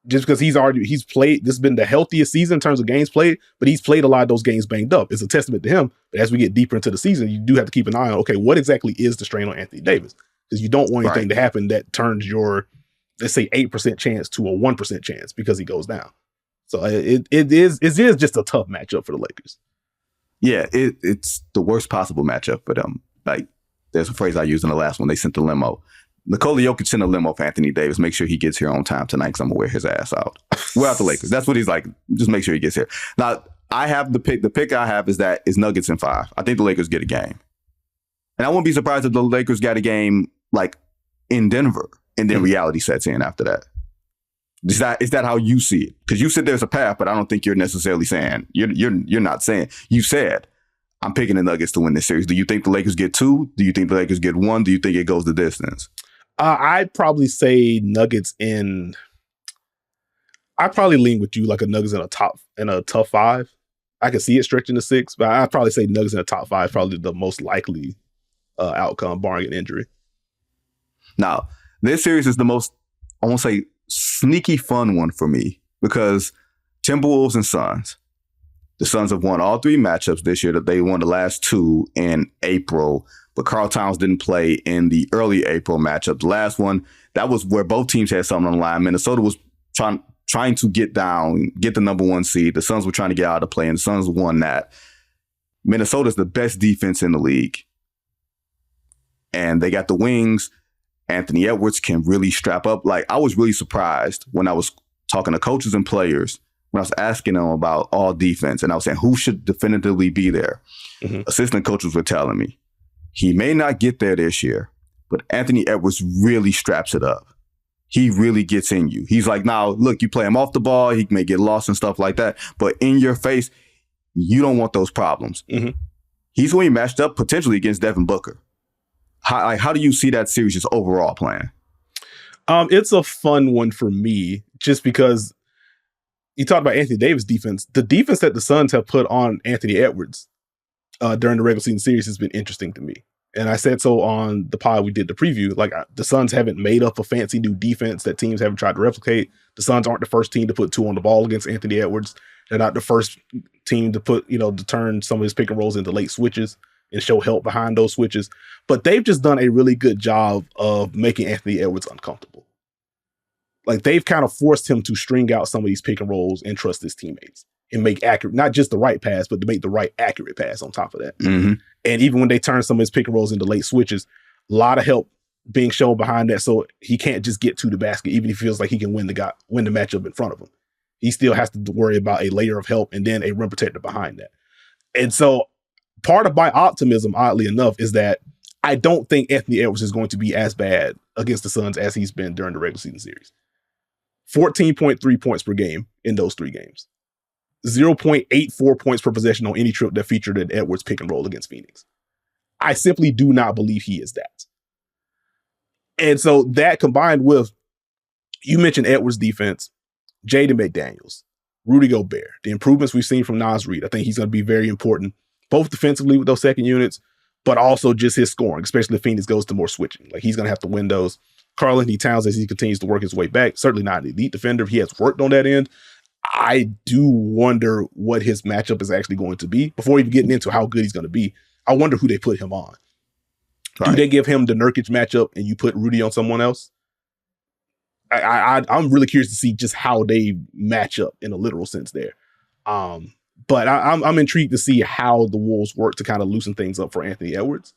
Just because he's played, this has been the healthiest season in terms of games played, but he's played a lot of those games banged up. It's a testament to him. But as we get deeper into the season, you do have to keep an eye on, okay, what exactly is the strain on Anthony Davis? Because you don't want anything to happen that turns your, let's say, 8% chance to a 1% chance because he goes down. So it is just a tough matchup for the Lakers. Yeah, it's the worst possible matchup for them. Like, there's a phrase I used in the last one. They sent the limo. Nikola Jokic sent a limo for Anthony Davis. Make sure he gets here on time tonight because I'm going to wear his ass out. We're out the Lakers. That's what he's like. Just make sure he gets here. Now, I have the pick. The pick I have is Nuggets in 5. I think the Lakers get a game. And I wouldn't be surprised if the Lakers got a game, like, in Denver, and then reality sets in after that. Is that how you see it? Because you said there's a path, but I don't think you're necessarily saying, you're not saying. You said, I'm picking the Nuggets to win this series. Do you think the Lakers get 2? Do you think the Lakers get 1? Do you think it goes the distance? I'd probably say Nuggets I'd probably lean with you, like a Nuggets in a tough 5. I can see it stretching to 6, but I'd probably say Nuggets in a top 5 is probably the most likely outcome, barring an injury. Now, this series is the most, I won't say sneaky fun one for me, because Timberwolves and Suns. The Suns have won all 3 matchups this year. That they won the last 2 in April, but Karl Towns didn't play in the early April matchup. The last one, that was where both teams had something on the line. Minnesota was trying to get the number 1 seed. The Suns were trying to get out of the play, and the Suns won that. Minnesota's the best defense in the league, and they got the wings. Anthony Edwards can really strap up. Like, I was really surprised when I was talking to coaches and players, when I was asking them about all defense, and I was saying who should definitively be there. Mm-hmm. Assistant coaches were telling me he may not get there this year, but Anthony Edwards really straps it up. He really gets in you. He's like, now, look, you play him off the ball, he may get lost and stuff like that, but in your face, you don't want those problems. Mm-hmm. He's going to be matched up potentially against Devin Booker. How do you see that series just overall playing? It's a fun one for me, just because you talked about Anthony Davis' defense. The defense that the Suns have put on Anthony Edwards during the regular season series has been interesting to me. And I said so on the pod we did the preview. Like, the Suns haven't made up a fancy new defense that teams haven't tried to replicate. The Suns aren't the first team to put 2 on the ball against Anthony Edwards. They're not the first team to to turn some of his pick and rolls into late switches and show help behind those switches. But they've just done a really good job of making Anthony Edwards uncomfortable. Like, they've kind of forced him to string out some of these pick and rolls and trust his teammates and make accurate, not just the right pass, but to make the right accurate pass on top of that. Mm-hmm. And even when they turn some of his pick and rolls into late switches, a lot of help being shown behind that, so he can't just get to the basket, even if he feels like he can win the matchup in front of him. He still has to worry about a layer of help and then a rim protector behind that. And so part of my optimism, oddly enough, is that I don't think Anthony Edwards is going to be as bad against the Suns as he's been during the regular season series. 14.3 points per game in those 3 games. 0.84 points per possession on any trip that featured an Edwards pick and roll against Phoenix. I simply do not believe he is that. And so that, combined with, you mentioned Edwards' defense, Jaden McDaniels. Rudy Gobert, the improvements we've seen from Naz Reid, I think he's going to be very important, both defensively with those second units, but also just his scoring, especially if Phoenix goes to more switching. Like, he's going to have to win those. Karl-Anthony Towns, as he continues to work his way back, certainly not an elite defender. He has worked on that end. I do wonder what his matchup is actually going to be. Before even getting into how good he's going to be, I wonder who they put him on. Right. Do they give him the Nurkic matchup and you put Rudy on someone else? I'm really curious to see just how they match up in a literal sense there. But I'm intrigued to see how the Wolves work to kind of loosen things up for Anthony Edwards.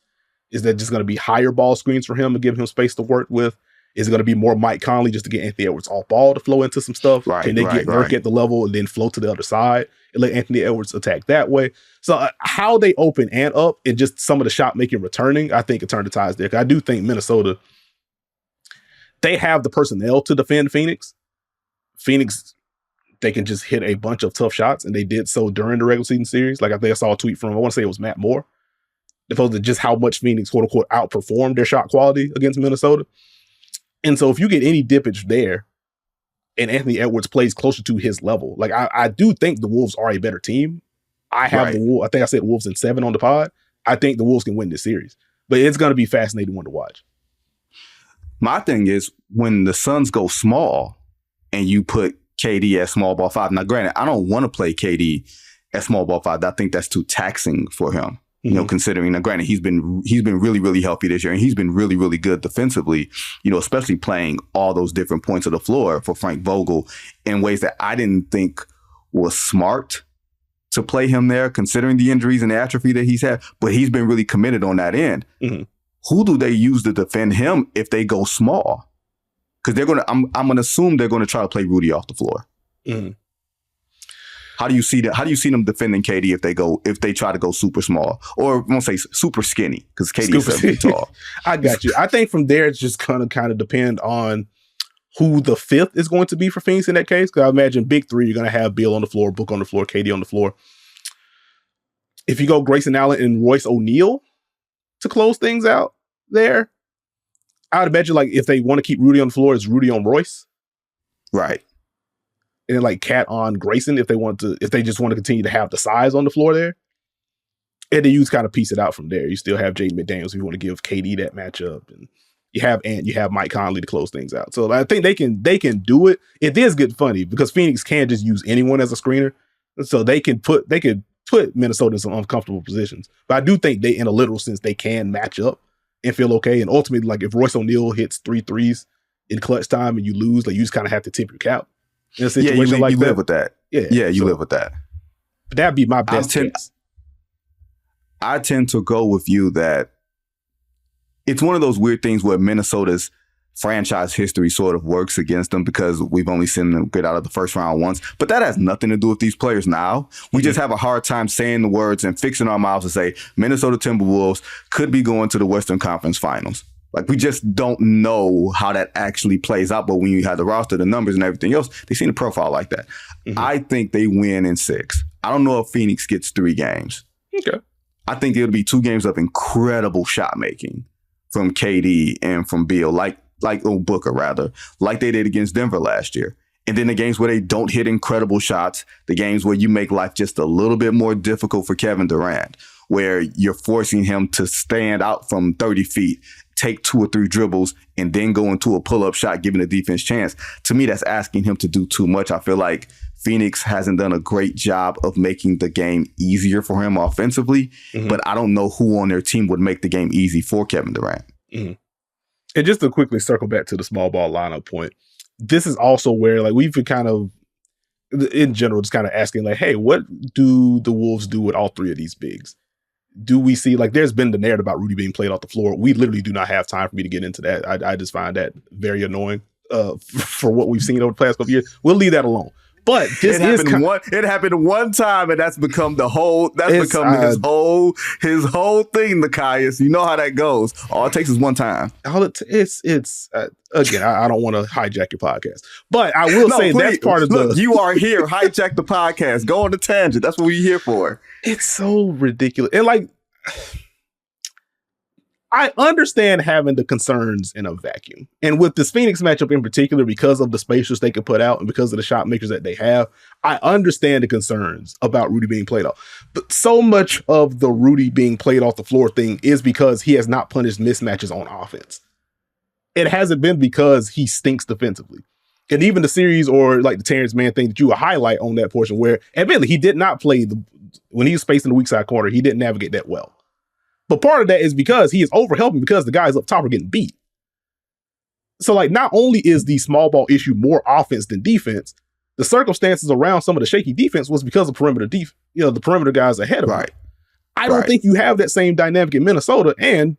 Is that just going to be higher ball screens for him to give him space to work with? Is it going to be more Mike Conley just to get Anthony Edwards off ball to flow into some stuff? Right, Can they get Nurk at the level and then flow to the other side and let Anthony Edwards attack that way? So how they open and up and just some of the shot making returning, I think it turned the tides there. I do think Minnesota, they have the personnel to defend Phoenix. Phoenix, they can just hit a bunch of tough shots, and they did so during the regular season series. Like, I think I saw a tweet from, I want to say it was Matt Moore, opposed to just how much Phoenix, quote unquote, outperformed their shot quality against Minnesota. And so if you get any dippage there and Anthony Edwards plays closer to his level, like I do think the Wolves are a better team. I have the Wolves. I think I said Wolves in 7 on the pod. I think the Wolves can win this series, but it's going to be a fascinating one to watch. My thing is when the Suns go small and you put KD at small ball 5. Now, granted, I don't want to play KD at small ball 5. I think that's too taxing for him. You know, considering, now granted, he's been really, really healthy this year, and he's been really, really good defensively, you know, especially playing all those different points of the floor for Frank Vogel in ways that I didn't think was smart to play him there, considering the injuries and the atrophy that he's had. But he's been really committed on that end. Who do they use to defend him if they go small? Because they're going to, I'm going to assume they're going to try to play Rudy off the floor. How do you see that? How do you see them defending KD if they try to go super small, or I won't say super skinny because KD is 7 feet tall? I got you. I think from there it's just kind of depend on who the fifth is going to be for Phoenix in that case. Because I imagine big three, you're going to have Beal on the floor, Book on the floor, KD on the floor. If you go Grayson Allen and Royce O'Neal to close things out there, I would imagine like if they want to keep Rudy on the floor, it's Rudy on Royce, right? And then like Cat on Grayson if they just want to continue to have the size on the floor there. And then you just kind of piece it out from there. You still have Jaden McDaniels if you want to give KD that matchup. And you have Mike Conley to close things out. So I think they can do it. It is good funny because Phoenix can't just use anyone as a screener. So they could put Minnesota in some uncomfortable positions. But I do think they, in a literal sense, they can match up and feel okay. And ultimately, like if Royce O'Neal hits 3 threes in clutch time and you lose, like you just kind of have to tip your cap. In a situation you live with that. Yeah, you live with that. But that'd be my best case. I tend to go with you that it's one of those weird things where Minnesota's franchise history sort of works against them because we've only seen them get out of the first round once. But that has nothing to do with these players now. We just have a hard time saying the words and fixing our mouths to say Minnesota Timberwolves could be going to the Western Conference Finals. Like, we just don't know how that actually plays out. But when you have the roster, the numbers, and everything else, they seem to profile like that. I think they win in 6. I don't know if Phoenix gets 3 games. Okay. I think it'll be 2 games of incredible shot making from KD and from Beal, like Booker, rather, like they did against Denver last year. And then the games where they don't hit incredible shots, the games where you make life just a little bit more difficult for Kevin Durant, where you're forcing him to stand out from 30 feet, take 2 or 3 dribbles, and then go into a pull-up shot, giving the defense chance. To me, that's asking him to do too much. I feel like Phoenix hasn't done a great job of making the game easier for him offensively, but I don't know who on their team would make the game easy for Kevin Durant. And just to quickly circle back to the small ball lineup point, this is also where like we've been kind of, in general, just kind of asking like, hey, what do the Wolves do with all 3 of these bigs? Do we see, like, there's been the narrative about Rudy being played off the floor. We literally do not have time for me to get into that. I just find that very annoying for what we've seen over the past couple years. We'll leave that alone. But this it happened one time, and that's become his whole thing, Nekias. You know how that goes. All it takes is one time. Again, I don't want to hijack your podcast, but I will say please, that's part of you are here. Hijack the podcast. Go on the tangent. That's what we're here for. It's so ridiculous. And like, I understand having the concerns in a vacuum. And with this Phoenix matchup in particular, because of the spacers they can put out and because of the shot makers that they have, I understand the concerns about Rudy being played off. But so much of the Rudy being played off the floor thing is because he has not punished mismatches on offense. It hasn't been because he stinks defensively. And even the series or like the Terrence Mann thing that you would highlight on that portion where admittedly he did not play when he was spacing the weak side corner, he didn't navigate that well. But part of that is because he is overhelping because the guys up top are getting beat. So like not only is the small ball issue more offense than defense, the circumstances around some of the shaky defense was because of the perimeter guys ahead of him. I don't think you have that same dynamic in Minnesota. And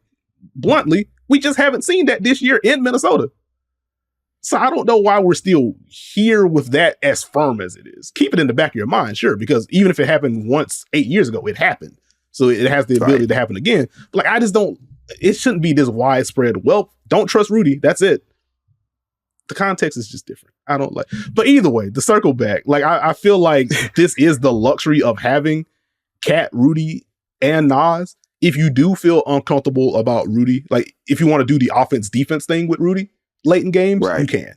bluntly, we just haven't seen that this year in Minnesota. So I don't know why we're still here with that as firm as it is. Keep it in the back of your mind, sure, because even if it happened once 8 years ago, it happened. So it has the ability to happen again. But like, I just don't, it shouldn't be this widespread. Well, don't trust Rudy. That's it. The context is just different. I don't like, but either way, to circle back, like I feel like this is the luxury of having Cat, Rudy, and Nas. If you do feel uncomfortable about Rudy, like if you want to do the offense defense thing with Rudy late in games, you can.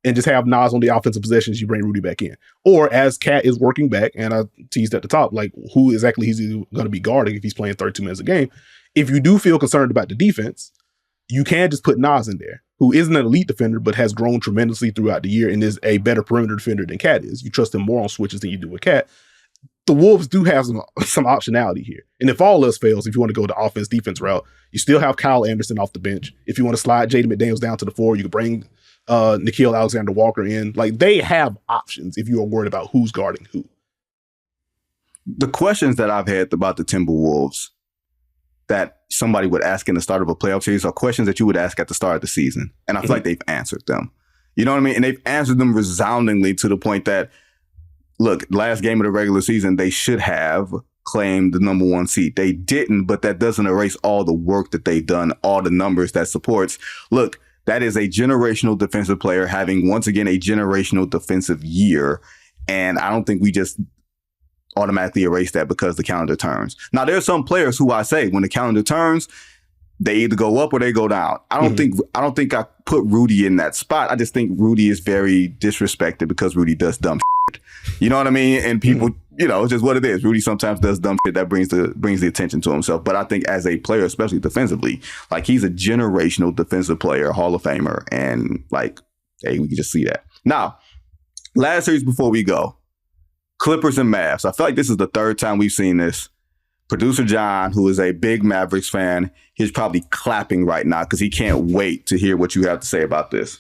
And just have Nas on the offensive possessions, you bring Rudy back in. Or as Cat is working back, and I teased at the top, like who exactly he's going to be guarding if he's playing 32 minutes a game. If you do feel concerned about the defense, you can just put Nas in there, who isn't an elite defender, but has grown tremendously throughout the year and is a better perimeter defender than Cat is. You trust him more on switches than you do with Cat. The Wolves do have some optionality here. And if all else fails, if you want to go the offense-defense route, you still have Kyle Anderson off the bench. If you want to slide Jaden McDaniels down to the floor, you can bring Nickeil Alexander-Walker in. Like, they have options if you are worried about who's guarding who. The questions that I've had about the Timberwolves that somebody would ask in the start of a playoff series are questions that you would ask at the start of the season. And I feel like they've answered them. You know what I mean? And they've answered them resoundingly to the point that, look, last game of the regular season, they should have claimed the number one seed. They didn't, but that doesn't erase all the work that they've done, all the numbers that supports. Look, that is a generational defensive player having, once again, a generational defensive year. And I don't think we just automatically erase that because the calendar turns. Now, there are some players who I say when the calendar turns, they either go up or they go down. I don't think I put Rudy in that spot. I just think Rudy is very disrespected because Rudy does dumb shit. You know what I mean? And people, you know, it's just what it is. Rudy sometimes does dumb shit that brings the attention to himself. But I think as a player, especially defensively, like he's a generational defensive player, Hall of Famer. And like, hey, we can just see that. Now, last series before we go, Clippers and Mavs. I feel like this is the third time we've seen this. Producer John, who is a big Mavericks fan, he's probably clapping right now because he can't wait to hear what you have to say about this.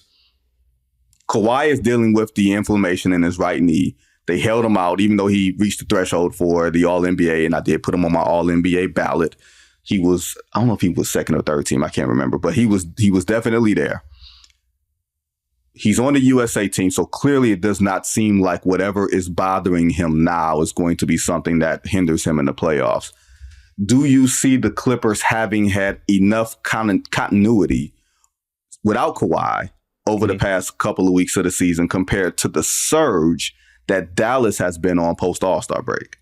Kawhi is dealing with the inflammation in his right knee. They held him out, even though he reached the threshold for the All-NBA, and I did put him on my All-NBA ballot. He was, I don't know if he was second or third team, I can't remember, but he was definitely there. He's on the USA team, so clearly it does not seem like whatever is bothering him now is going to be something that hinders him in the playoffs. Do you see the Clippers having had enough continuity without Kawhi over the past couple of weeks of the season compared to the surge that Dallas has been on post All-Star break?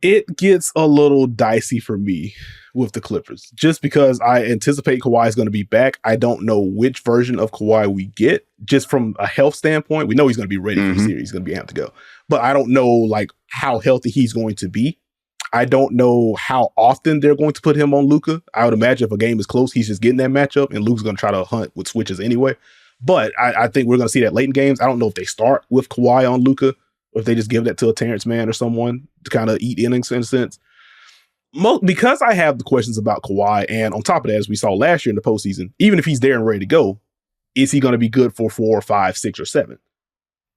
It gets a little dicey for me with the Clippers, just because I anticipate Kawhi is going to be back. I don't know which version of Kawhi we get. Just from a health standpoint, we know he's going to be ready for the series. He's going to be amped to go. But I don't know like how healthy he's going to be. I don't know how often they're going to put him on Luka. I would imagine if a game is close, he's just getting that matchup, and Luka's going to try to hunt with switches anyway. But I think we're going to see that late in games. I don't know if they start with Kawhi on Luka, or if they just give that to a Terrence Mann or someone to kind of eat innings in a sense. Because I have the questions about Kawhi, and on top of that, as we saw last year in the postseason, even if he's there and ready to go, is he going to be good for 4, 5, 6, or 7?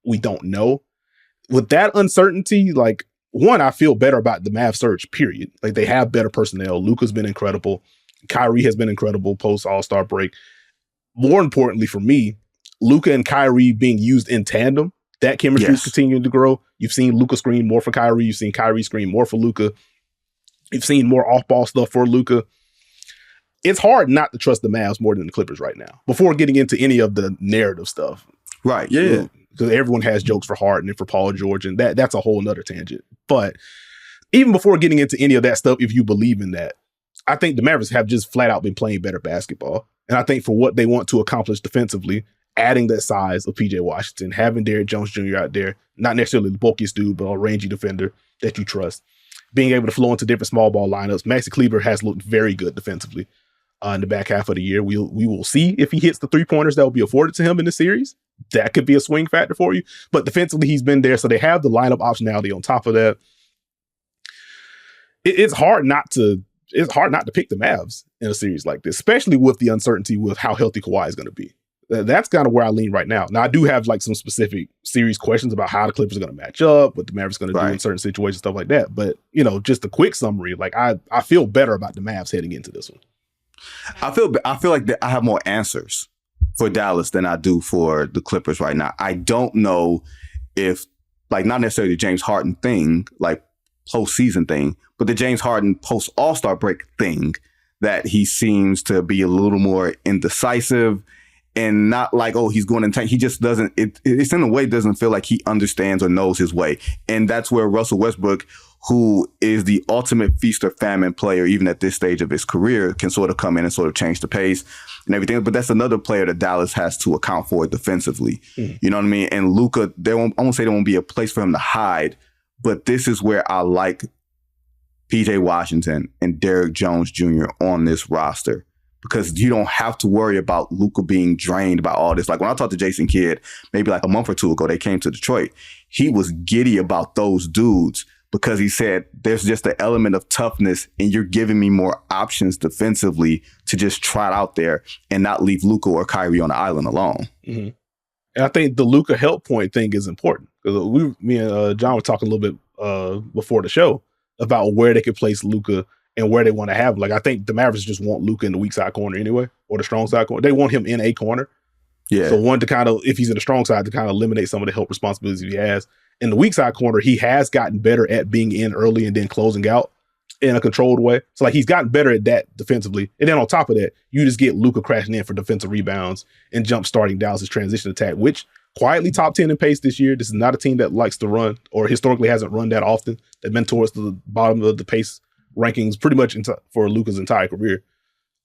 We don't know. With that uncertainty, like, one, I feel better about the Mavs search, period. Like, they have better personnel. Luka's been incredible. Kyrie has been incredible post All-Star break. More importantly for me, Luka and Kyrie being used in tandem, that chemistry is continuing to grow. You've seen Luka screen more for Kyrie. You've seen Kyrie screen more for Luka. You've seen more off-ball stuff for Luka. It's hard not to trust the Mavs more than the Clippers right now, before getting into any of the narrative stuff. Right, yeah. Because everyone has jokes for Harden and for Paul George, and that's a whole nother tangent. But even before getting into any of that stuff, if you believe in that, I think the Mavericks have just flat out been playing better basketball. And I think for what they want to accomplish defensively, adding that size of PJ Washington, having Derrick Jones Jr. out there, not necessarily the bulkiest dude, but a rangy defender that you trust, being able to flow into different small ball lineups. Maxi Kleber has looked very good defensively in the back half of the year. We will see if he hits the 3-pointers that will be afforded to him in the series. That could be a swing factor for you. But defensively, he's been there. So they have the lineup optionality on top of that. It's hard not to pick the Mavs in a series like this, especially with the uncertainty with how healthy Kawhi is going to be. That's kind of where I lean right now. Now, I do have like some specific series questions about how the Clippers are going to match up, what the Mavericks are going to do in certain situations, stuff like that. But, just a quick summary, like I feel better about the Mavs heading into this one. I feel like I have more answers for Dallas than I do for the Clippers right now. I don't know if, like, not necessarily the James Harden thing, like postseason thing, but the James Harden post All-Star break thing, that he seems to be a little more indecisive and not like, oh, he's going to tank. He just doesn't, it's in a way doesn't feel like he understands or knows his way. And that's where Russell Westbrook, who is the ultimate feast or famine player, even at this stage of his career, can sort of come in and sort of change the pace and everything. But that's another player that Dallas has to account for defensively. You know what I mean? And Luka, I won't say there won't be a place for him to hide, but this is where I like PJ Washington and Derrick Jones Jr. on this roster, because you don't have to worry about Luka being drained by all this. Like when I talked to Jason Kidd, maybe like a month or two ago, they came to Detroit. He was giddy about those dudes because he said, there's just an element of toughness and you're giving me more options defensively to just trot out there and not leave Luka or Kyrie on the island alone. Mm-hmm. And I think the Luka help point thing is important. Me and John were talking a little bit before the show about where they could place Luka and where they want to have him. Like, I think the Mavericks just want Luka in the weak side corner anyway, or the strong side corner. They want him in a corner. Yeah. So one, to kind of, if he's in the strong side, to kind of eliminate some of the help responsibilities he has. In the weak side corner, he has gotten better at being in early and then closing out in a controlled way. So like he's gotten better at that defensively. And then on top of that, you just get Luka crashing in for defensive rebounds and jump starting Dallas' transition attack, which quietly top 10 in pace this year. This is not a team that likes to run or historically hasn't run that often. They've been towards the bottom of the pace rankings pretty much for Luka's entire career.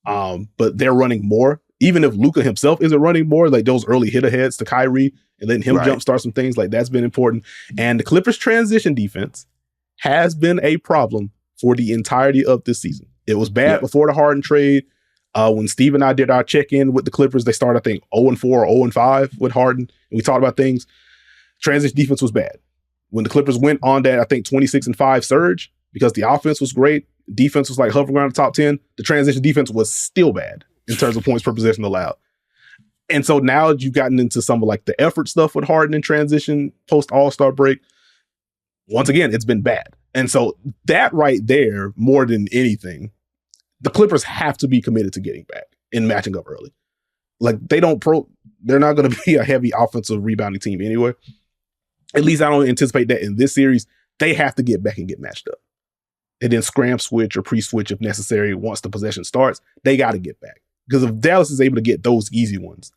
But they're running more. Even if Luka himself isn't running more, like those early hit aheads to Kyrie and letting him jumpstart some things, like that's been important. And the Clippers transition defense has been a problem for the entirety of this season. It was bad before the Harden trade. When Steve and I did our check-in with the Clippers, they started, I think, 0-4 or 0-5 with Harden. And we talked about things. Transition defense was bad. When the Clippers went on that, I think, 26-5 surge, because the offense was great, defense was like hovering around the top 10, the transition defense was still bad in terms of points per possession allowed. And so now you've gotten into some of like the effort stuff with Harden in transition post All-Star break. Once again, it's been bad. And so that right there, more than anything, the Clippers have to be committed to getting back and matching up early. Like they're not going to be a heavy offensive rebounding team anyway. At least I don't anticipate that in this series. They have to get back and get matched up. And then scram switch or pre-switch if necessary once the possession starts. They got to get back. Because if Dallas is able to get those easy ones,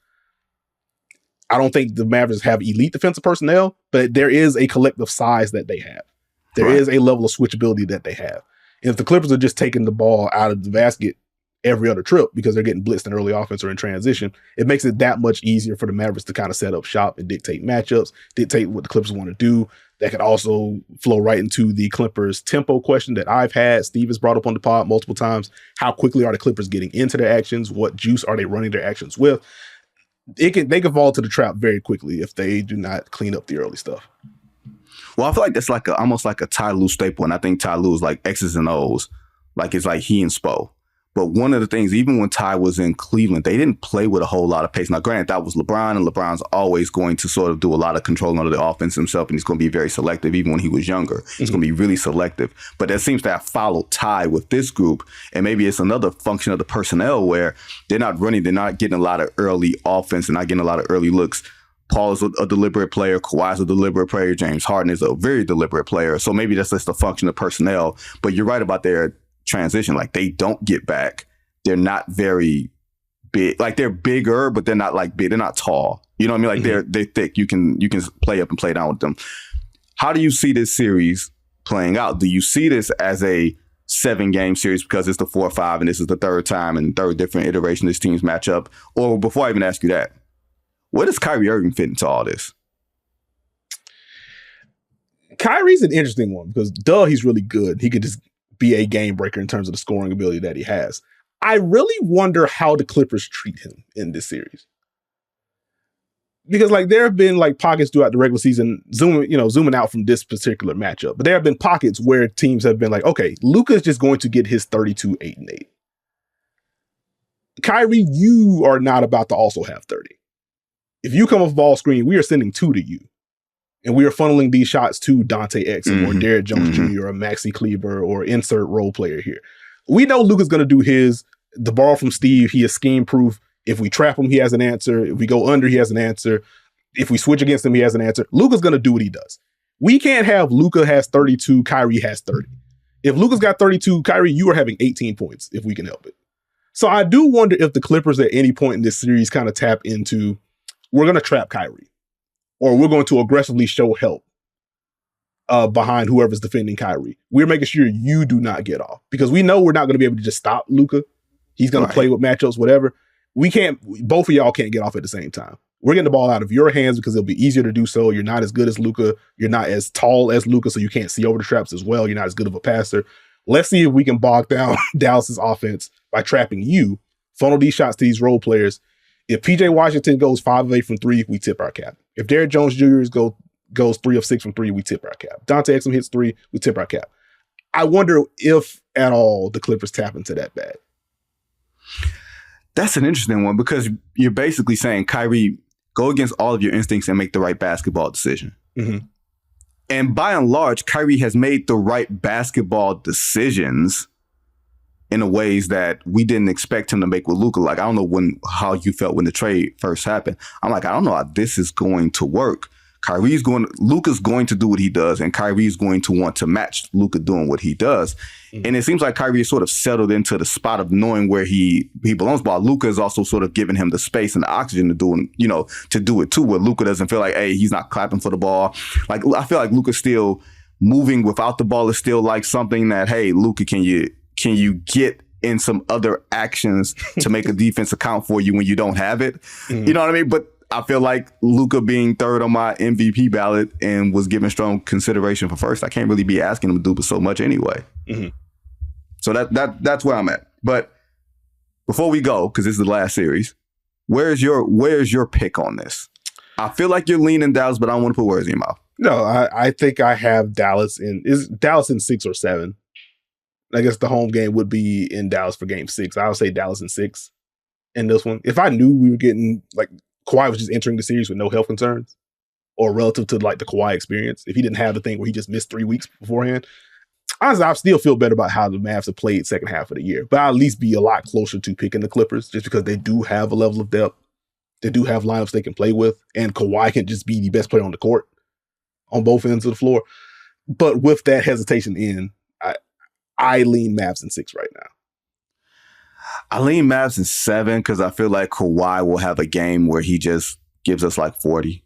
I don't think the Mavericks have elite defensive personnel, but there is a collective size that they have. There is a level of switchability that they have. And if the Clippers are just taking the ball out of the basket every other trip because they're getting blitzed in early offense or in transition, it makes it that much easier for the Mavericks to kind of set up shop and dictate matchups, dictate what the Clippers want to do. That could also flow right into the Clippers tempo question that I've had. Steve has brought up on the pod multiple times. How quickly are the Clippers getting into their actions? What juice are they running their actions with? They can fall to the trap very quickly if they do not clean up the early stuff. Well, I feel like that's like almost like a Ty Lue staple, and I think Ty Lue is like X's and O's. Like it's like he and Spo. But one of the things, even when Ty was in Cleveland, they didn't play with a whole lot of pace. Now, granted, that was LeBron, and LeBron's always going to sort of do a lot of controlling of the offense himself, and he's going to be very selective. Even when he was younger, he's going to be really selective. But that seems to have followed Ty with this group, and maybe it's another function of the personnel where they're not running, they're not getting a lot of early offense, and not getting a lot of early looks. Paul is a deliberate player. Kawhi is a deliberate player. James Harden is a very deliberate player. So maybe that's just a function of personnel. But you're right about their transition. Like they don't get back. They're not very big. Like they're bigger, but they're not like big. They're not tall. You know what I mean? Like they're thick. You can play up and play down with them. How do you see this series playing out? Do you see this as a 7-game series because it's the 4-5 and this is the third time and third different iteration this teams match up? Or before I even ask you that, where does Kyrie Irving fit into all this? Kyrie's an interesting one because he's really good. He could just be a game breaker in terms of the scoring ability that he has. I really wonder how the Clippers treat him in this series. Because like there have been like pockets throughout the regular season, zooming out from this particular matchup. But there have been pockets where teams have been like, okay, Luka's just going to get his 32, 8, and 8. Kyrie, you are not about to also have 30. If you come off ball screen, we are sending 2 to you. And we are funneling these shots to Dante Exum or Derrick Jones Jr. or Maxi Kleber or insert role player here. We know Luka's going to do the ball from Steve. He is scheme proof. If we trap him, he has an answer. If we go under, he has an answer. If we switch against him, he has an answer. Luka's going to do what he does. We can't have Luka has 32, Kyrie has 30. If Luka's got 32, Kyrie, you are having 18 points if we can help it. So I do wonder if the Clippers at any point in this series kind of tap into, we're going to trap Kyrie. Or we're going to aggressively show help behind whoever's defending Kyrie. We're making sure you do not get off. Because we know we're not going to be able to just stop Luka. He's going to play with matchups, whatever. Both of y'all can't get off at the same time. We're getting the ball out of your hands because it'll be easier to do so. You're not as good as Luka. You're not as tall as Luka, so you can't see over the traps as well. You're not as good of a passer. Let's see if we can bog down Dallas's offense by trapping you, funnel these shots to these role players. If PJ Washington goes 5 of 8 from 3, we tip our cap. If Derrick Jones Jr. goes 3 of 6 from 3, we tip our cap. Dante Exum hits 3, we tip our cap. I wonder if at all the Clippers tap into that bag. That's an interesting one because you're basically saying, Kyrie, go against all of your instincts and make the right basketball decision. Mm-hmm. And by and large, Kyrie has made the right basketball decisions in the ways that we didn't expect him to make with Luka. Like, I don't know how you felt when the trade first happened. I'm like, I don't know how this is going to work. Luka's going to do what he does, and Kyrie's going to want to match Luka doing what he does. Mm-hmm. And it seems like Kyrie is sort of settled into the spot of knowing where he belongs, while Luka is also sort of giving him the space and the oxygen to do it too, where Luka doesn't feel like, hey, he's not clapping for the ball. Like, I feel like Luka's still moving without the ball is still like something that, hey, Luka, can you get in some other actions to make a defense account for you when you don't have it? Mm-hmm. You know what I mean? But I feel like Luka being third on my MVP ballot and was given strong consideration for first, I can't really be asking him to do so much anyway. Mm-hmm. So that's where I'm at. But before we go, because this is the last series, where's your pick on this? I feel like you're leaning Dallas, but I don't want to put words in your mouth. No, I think I have Dallas in 6 or 7. I guess the home game would be in Dallas for game 6. I would say Dallas in 6 in this one. If I knew we were getting, like, Kawhi was just entering the series with no health concerns, or relative to like the Kawhi experience, if he didn't have the thing where he just missed 3 weeks beforehand, honestly, I still feel better about how the Mavs have played second half of the year. But I'll at least be a lot closer to picking the Clippers just because they do have a level of depth. They do have lineups they can play with, and Kawhi can just be the best player on the court on both ends of the floor. But with that hesitation in, I lean Mavs in 6 right now. I lean Mavs in 7 because I feel like Kawhi will have a game where he just gives us like 40.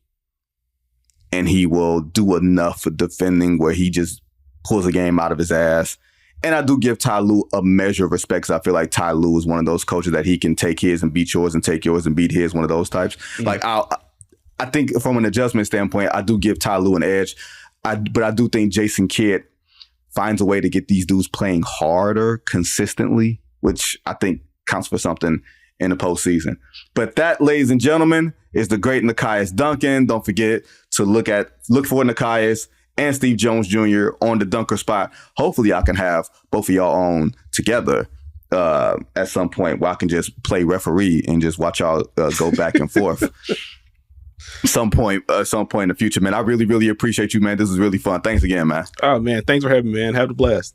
And he will do enough for defending where he just pulls a game out of his ass. And I do give Ty Lue a measure of respect because I feel like Ty Lue is one of those coaches that he can take his and beat yours and take yours and beat his, one of those types. Mm-hmm. Like, I think from an adjustment standpoint, I do give Ty Lue an edge. But I do think Jason Kidd finds a way to get these dudes playing harder consistently, which I think counts for something in the postseason. But that, ladies and gentlemen, is the great Nekias Duncan. Don't forget to look for Nekias and Steve Jones Jr. on the dunker spot. Hopefully I can have both of y'all on together at some point where I can just play referee and just watch y'all go back and forth. Some point in the future, man. I really, really appreciate you, man. This was really fun. Thanks again, man. Oh, man. Thanks for having me, man. Have a blast.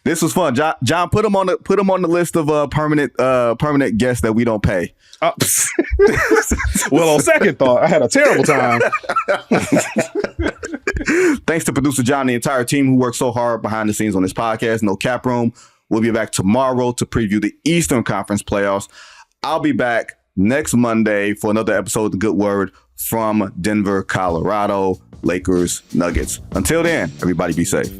This was fun. John, put him on the list of permanent guests that we don't pay. Well, on second thought, I had a terrible time. Thanks to producer John and the entire team who worked so hard behind the scenes on this podcast. No Cap Room. We'll be back tomorrow to preview the Eastern Conference playoffs. I'll be back next Monday for another episode of The Good Word from Denver, Colorado. Lakers, Nuggets. Until then, everybody be safe.